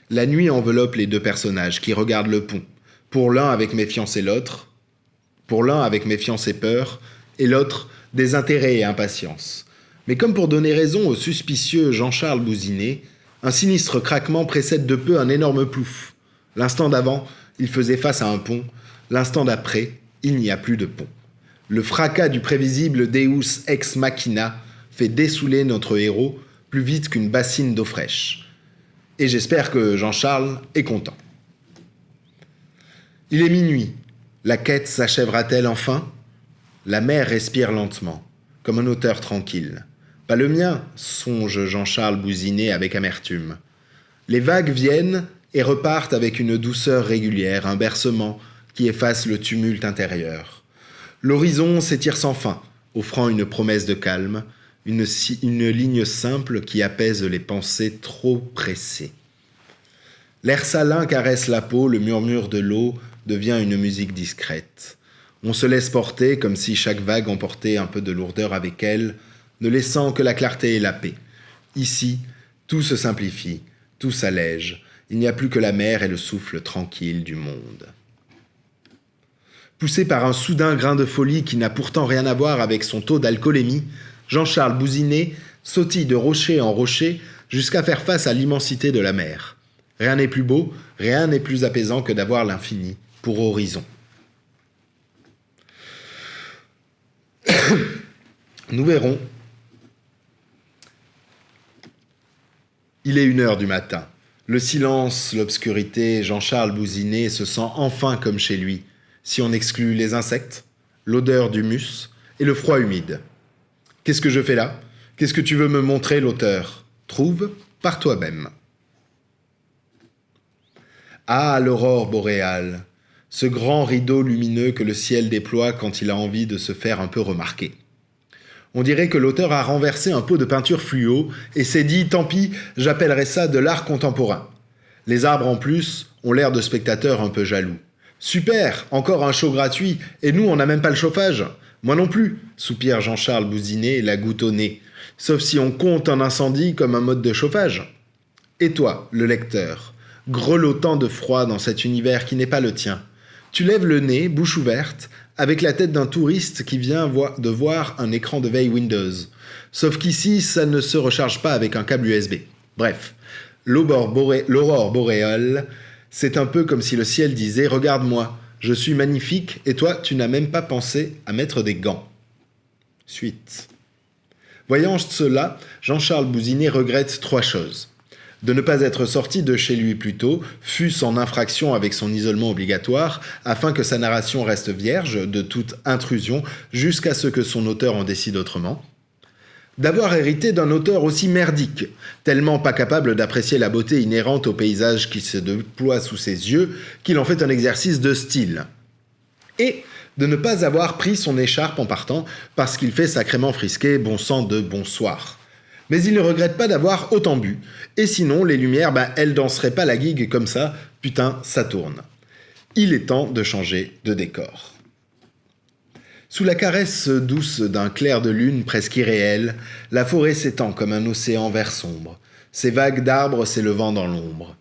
La nuit enveloppe les deux personnages qui regardent le pont. Pour l'un avec méfiance et l'autre. Pour l'un avec méfiance et peur. Et l'autre désintérêt et impatience. Mais comme pour donner raison au suspicieux Jean-Charles Bousinet, un sinistre craquement précède de peu un énorme plouf. L'instant d'avant, il faisait face à un pont. L'instant d'après, il n'y a plus de pont. Le fracas du prévisible Deus ex machina fait dessouler notre héros plus vite qu'une bassine d'eau fraîche. Et j'espère que Jean-Charles est content. Il est minuit. La quête s'achèvera-t-elle enfin ? La mer respire lentement, comme un auteur tranquille. Pas le mien, songe Jean-Charles Bousinet avec amertume. Les vagues viennent et repartent avec une douceur régulière, un bercement qui efface le tumulte intérieur. L'horizon s'étire sans fin, offrant une promesse de calme, une ligne simple qui apaise les pensées trop pressées. L'air salin caresse la peau, le murmure de l'eau devient une musique discrète. On se laisse porter comme si chaque vague emportait un peu de lourdeur avec elle, ne laissant que la clarté et la paix. Ici, tout se simplifie, tout s'allège. Il n'y a plus que la mer et le souffle tranquille du monde. Poussé par un soudain grain de folie qui n'a pourtant rien à voir avec son taux d'alcoolémie, Jean-Charles Bousinet sautille de rocher en rocher jusqu'à faire face à l'immensité de la mer. Rien n'est plus beau, rien n'est plus apaisant que d'avoir l'infini pour horizon. Nous verrons. Il est 1h du matin. Le silence, l'obscurité, Jean-Charles Bousinet se sent enfin comme chez lui, si on exclut les insectes, l'odeur d'humus et le froid humide. Qu'est-ce que je fais là ? Qu'est-ce que tu veux me montrer, l'auteur ? Trouve par toi-même. Ah, l'aurore boréale, ce grand rideau lumineux que le ciel déploie quand il a envie de se faire un peu remarquer. On dirait que l'auteur a renversé un pot de peinture fluo et s'est dit « tant pis, j'appellerai ça de l'art contemporain ». Les arbres en plus ont l'air de spectateurs un peu jaloux. « Super, encore un show gratuit, et nous on n'a même pas le chauffage !»« Moi non plus !» soupire Jean-Charles Bousinet, la goutte au nez. « Sauf si on compte un incendie comme un mode de chauffage. » Et toi, le lecteur, grelottant de froid dans cet univers qui n'est pas le tien, tu lèves le nez, bouche ouverte, avec la tête d'un touriste qui vient de voir un écran de veille Windows. Sauf qu'ici, ça ne se recharge pas avec un câble USB. Bref, l'aurore boréale, c'est un peu comme si le ciel disait « Regarde-moi, je suis magnifique et toi, tu n'as même pas pensé à mettre des gants. » Suite. Voyant cela, Jean-Charles Bousinet regrette 3 choses. De ne pas être sorti de chez lui plus tôt, fût-ce en infraction avec son isolement obligatoire, afin que sa narration reste vierge de toute intrusion jusqu'à ce que son auteur en décide autrement. D'avoir hérité d'un auteur aussi merdique, tellement pas capable d'apprécier la beauté inhérente au paysage qui se déploie sous ses yeux, qu'il en fait un exercice de style. Et de ne pas avoir pris son écharpe en partant, parce qu'il fait sacrément frisquer bon sang de bonsoir. Mais il ne regrette pas d'avoir autant bu. Et sinon, les lumières, elles danseraient pas la gigue comme ça. Putain, ça tourne. Il est temps de changer de décor. Sous la caresse douce d'un clair de lune presque irréel, la forêt s'étend comme un océan vert sombre. Ses vagues d'arbres s'élevant dans l'ombre.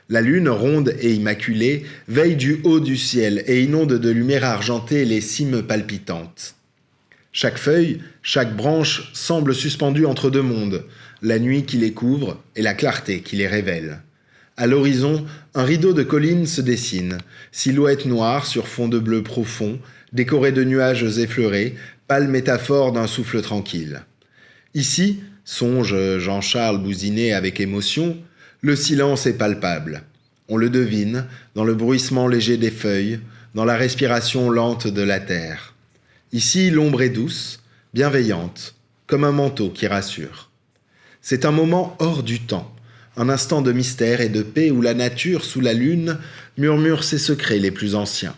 La lune, ronde et immaculée, veille du haut du ciel et inonde de lumière argentée les cimes palpitantes. Chaque feuille, chaque branche semble suspendue entre 2 mondes, la nuit qui les couvre et la clarté qui les révèle. À l'horizon, un rideau de collines se dessine, silhouette noire sur fond de bleu profond, décorée de nuages effleurés, pâle métaphore d'un souffle tranquille. Ici, songe Jean-Charles Bousinet avec émotion, le silence est palpable. On le devine dans le bruissement léger des feuilles, dans la respiration lente de la terre. Ici, l'ombre est douce, bienveillante, comme un manteau qui rassure. C'est un moment hors du temps, un instant de mystère et de paix où la nature, sous la lune, murmure ses secrets les plus anciens.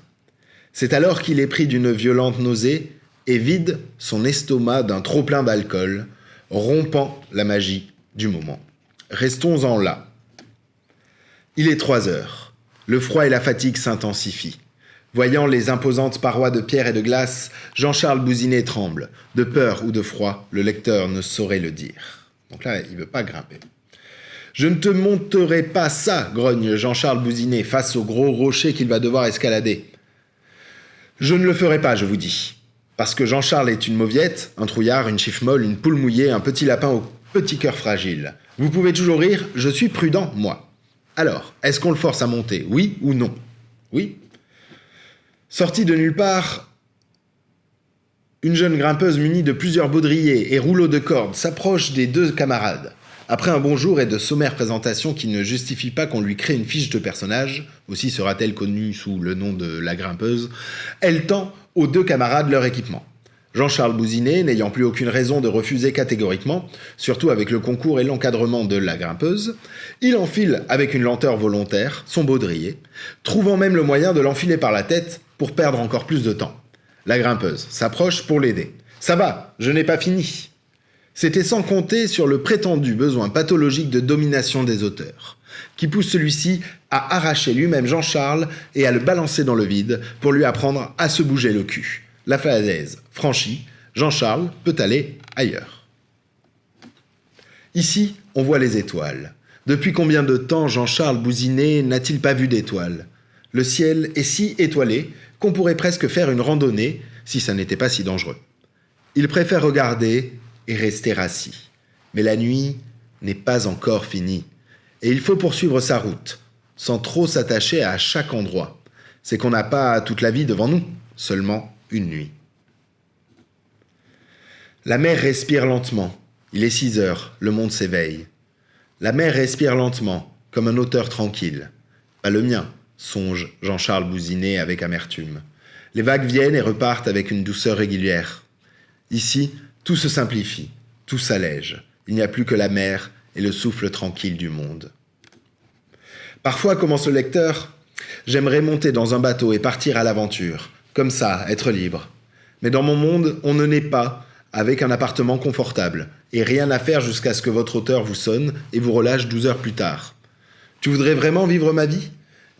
C'est alors qu'il est pris d'une violente nausée et vide son estomac d'un trop-plein d'alcool, rompant la magie du moment. Restons-en là. Il est 3 heures. Le froid et la fatigue s'intensifient. Voyant les imposantes parois de pierre et de glace, Jean-Charles Bousinet tremble. De peur ou de froid, le lecteur ne saurait le dire. Donc là, il ne veut pas grimper. « Je ne te monterai pas ça !» grogne Jean-Charles Bousinet face au gros rocher qu'il va devoir escalader. « Je ne le ferai pas, je vous dis. Parce que Jean-Charles est une mauviette, un trouillard, une chiffre molle, une poule mouillée, un petit lapin au petit cœur fragile. Vous pouvez toujours rire, je suis prudent, moi. Alors, est-ce qu'on le force à monter, oui ou non ? Oui ? Sortie de nulle part, une jeune grimpeuse munie de plusieurs baudriers et rouleaux de cordes s'approche des 2 camarades. Après un bonjour et de sommaires présentations qui ne justifient pas qu'on lui crée une fiche de personnage, aussi sera-t-elle connue sous le nom de la grimpeuse, elle tend aux 2 camarades leur équipement. Jean-Charles Bousinet, n'ayant plus aucune raison de refuser catégoriquement, surtout avec le concours et l'encadrement de la grimpeuse, il enfile avec une lenteur volontaire son baudrier, trouvant même le moyen de l'enfiler par la tête pour perdre encore plus de temps. La grimpeuse s'approche pour l'aider. « Ça va, je n'ai pas fini. » C'était sans compter sur le prétendu besoin pathologique de domination des auteurs, qui pousse celui-ci à arracher lui-même Jean-Charles et à le balancer dans le vide pour lui apprendre à se bouger le cul. La falaise franchie, Jean-Charles peut aller ailleurs. Ici, on voit les étoiles. Depuis combien de temps Jean-Charles Bousinet n'a-t-il pas vu d'étoiles ? Le ciel est si étoilé qu'on pourrait presque faire une randonnée si ça n'était pas si dangereux. Il préfère regarder et rester assis. Mais la nuit n'est pas encore finie. Et il faut poursuivre sa route, sans trop s'attacher à chaque endroit. C'est qu'on n'a pas toute la vie devant nous, seulement une nuit. La mer respire lentement. Il est 6 heures, le monde s'éveille. La mer respire lentement, comme un auteur tranquille. Pas le mien, songe Jean-Charles Bousinet avec amertume. Les vagues viennent et repartent avec une douceur régulière. Ici, tout se simplifie, tout s'allège. Il n'y a plus que la mer et le souffle tranquille du monde. Parfois, commence le lecteur, j'aimerais monter dans un bateau et partir à l'aventure. Comme ça, être libre. Mais dans mon monde, on ne naît pas avec un appartement confortable et rien à faire jusqu'à ce que votre auteur vous sonne et vous relâche 12 heures plus tard. Tu voudrais vraiment vivre ma vie ?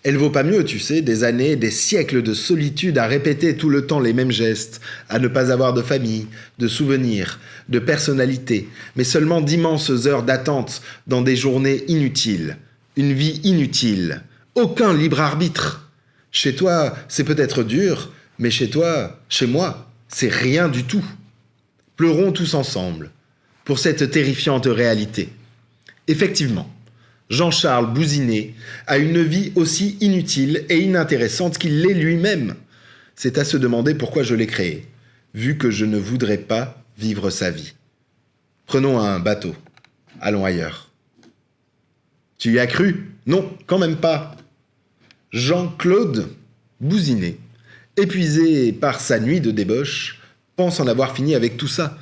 Elle vaut pas mieux, tu sais, des années, des siècles de solitude à répéter tout le temps les mêmes gestes, à ne pas avoir de famille, de souvenirs, de personnalité, mais seulement d'immenses heures d'attente dans des journées inutiles. Une vie inutile. Aucun libre arbitre. Chez toi, c'est peut-être dur, mais chez moi, c'est rien du tout. Pleurons tous ensemble pour cette terrifiante réalité. Effectivement, Jean-Charles Bousinet a une vie aussi inutile et inintéressante qu'il l'est lui-même. C'est à se demander pourquoi je l'ai créé, vu que je ne voudrais pas vivre sa vie. Prenons un bateau. Allons ailleurs. Tu y as cru ? Non, quand même pas. Jean-Claude Bousinet, épuisé par sa nuit de débauche, pense en avoir fini avec tout ça.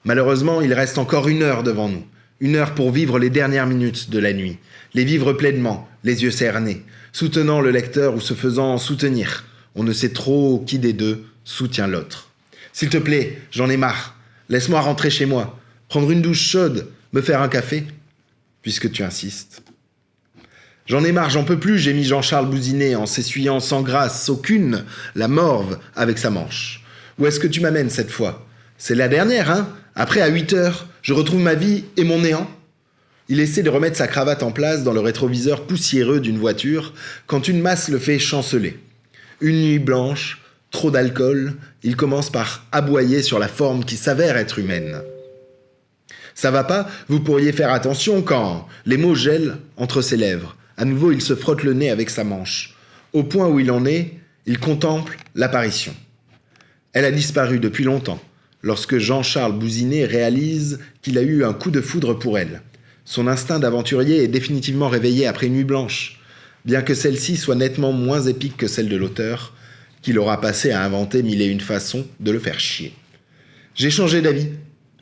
Malheureusement, il reste encore 1 heure devant nous. 1 heure pour vivre les dernières minutes de la nuit. Les vivre pleinement, les yeux cernés, soutenant le lecteur ou se faisant soutenir. On ne sait trop qui des deux soutient l'autre. S'il te plaît, j'en ai marre. Laisse-moi rentrer chez moi, prendre une douche chaude, me faire un café, puisque tu insistes. J'en ai marre, j'en peux plus, j'ai mis Jean-Charles Bousinet en s'essuyant sans grâce aucune la morve avec sa manche. Où est-ce que tu m'amènes cette fois ? C'est la dernière, hein ? Après, à 8 heures, je retrouve ma vie et mon néant. Il essaie de remettre sa cravate en place dans le rétroviseur poussiéreux d'une voiture quand une masse le fait chanceler. Une nuit blanche, trop d'alcool, il commence par aboyer sur la forme qui s'avère être humaine. Ça va pas ? Vous pourriez faire attention quand les mots gèlent entre ses lèvres. À nouveau, il se frotte le nez avec sa manche. Au point où il en est, il contemple l'apparition. Elle a disparu depuis longtemps, lorsque Jean-Charles Bousinet réalise qu'il a eu un coup de foudre pour elle. Son instinct d'aventurier est définitivement réveillé après une nuit blanche, bien que celle-ci soit nettement moins épique que celle de l'auteur, qu'il aura passé à inventer 1001 façons de le faire chier. J'ai changé d'avis.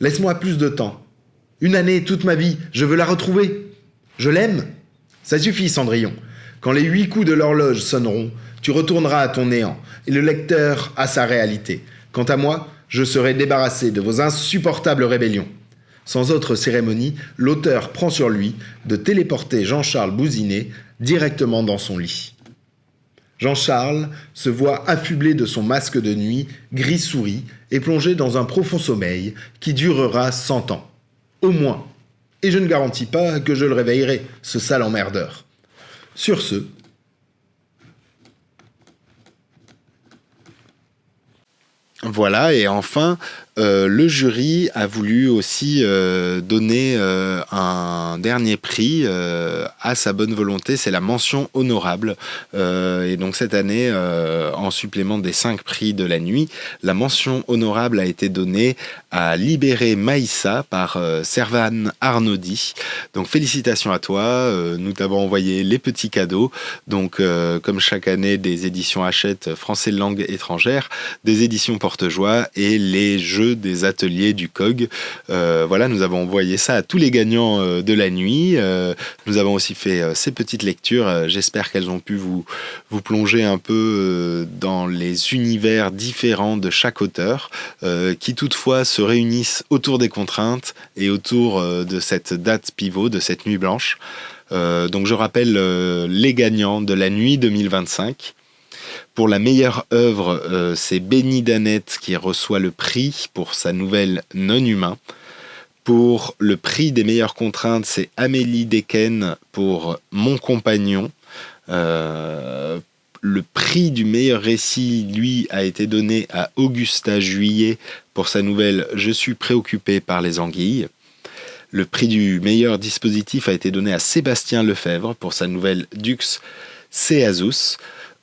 Laisse-moi plus de temps. 1 année, toute ma vie, je veux la retrouver. Je l'aime. Ça suffit, Cendrillon. Quand les 8 coups de l'horloge sonneront, tu retourneras à ton néant, et le lecteur à sa réalité. Quant à moi, je serai débarrassé de vos insupportables rébellions. Sans autre cérémonie, l'auteur prend sur lui de téléporter Jean-Charles Bousinet directement dans son lit. Jean-Charles se voit affublé de son masque de nuit, gris souris, et plongé dans un profond sommeil qui durera 100 ans. Au moins. Et je ne garantis pas que je le réveillerai, ce sale emmerdeur. Sur ce, voilà, et enfin, le jury a voulu aussi donner un dernier prix à sa bonne volonté, c'est la mention honorable. Et donc cette année, en supplément des 5 prix de la nuit, la mention honorable a été donnée à Libéré Maïssa par Servan Arnaudy. Donc félicitations à toi, nous t'avons envoyé les petits cadeaux. Donc comme chaque année, des éditions Hachette français langue étrangère, des éditions Porte-Joie et les jeux jeu des ateliers du COG. Voilà, nous avons envoyé ça à tous les gagnants de la nuit. Nous avons aussi fait ces petites lectures. J'espère qu'elles ont pu vous plonger un peu dans les univers différents de chaque auteur, qui toutefois se réunissent autour des contraintes et autour de cette date pivot, de cette nuit blanche. Donc je rappelle les gagnants de la nuit 2025. Pour la meilleure œuvre, c'est Benny Danette qui reçoit le prix pour sa nouvelle Non-Humain. Pour le prix des meilleures contraintes, c'est Amélie Deken pour Mon Compagnon. Le prix du meilleur récit, lui, a été donné à Augusta Juillet pour sa nouvelle Je suis préoccupé par les anguilles. Le prix du meilleur dispositif a été donné à Sébastien Lefebvre pour sa nouvelle Dux Ceasus.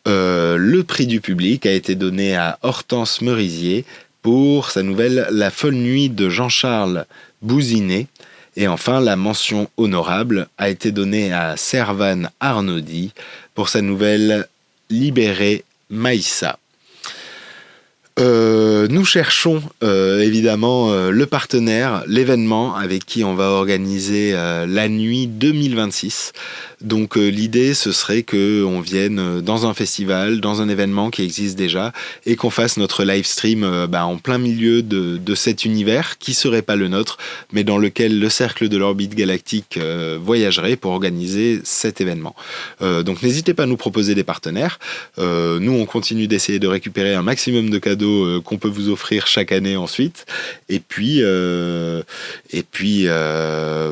Le prix du public a été donné à Hortense Merisier pour sa nouvelle La folle nuit de Jean-Charles Bouzinet. Et enfin, la mention honorable a été donnée à Servan Arnaudy pour sa nouvelle Libéré Maïssa. Nous cherchons évidemment le partenaire, l'événement avec qui on va organiser la nuit 2026. Donc l'idée, ce serait qu'on vienne dans un festival, dans un événement qui existe déjà, et qu'on fasse notre live stream en plein milieu de cet univers, qui serait pas le nôtre, mais dans lequel le Cercle de l'Orbite Galactique voyagerait pour organiser cet événement. Donc n'hésitez pas à nous proposer des partenaires. Nous, on continue d'essayer de récupérer un maximum de cadeaux qu'on peut vous offrir chaque année ensuite. Et puis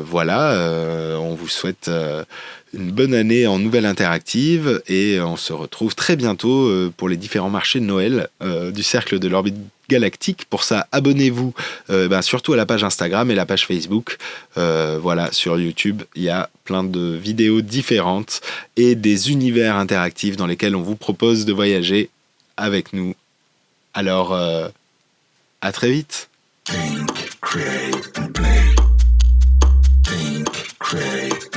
voilà, on vous souhaite une bonne année en nouvelle interactive et on se retrouve très bientôt pour les différents marchés de Noël du Cercle de l'Orbite Galactique. Pour ça, abonnez-vous surtout à la page Instagram et la page Facebook. Voilà, sur YouTube, il y a plein de vidéos différentes et des univers interactifs dans lesquels on vous propose de voyager avec nous. Alors, à très vite. Think, create and play. Think, create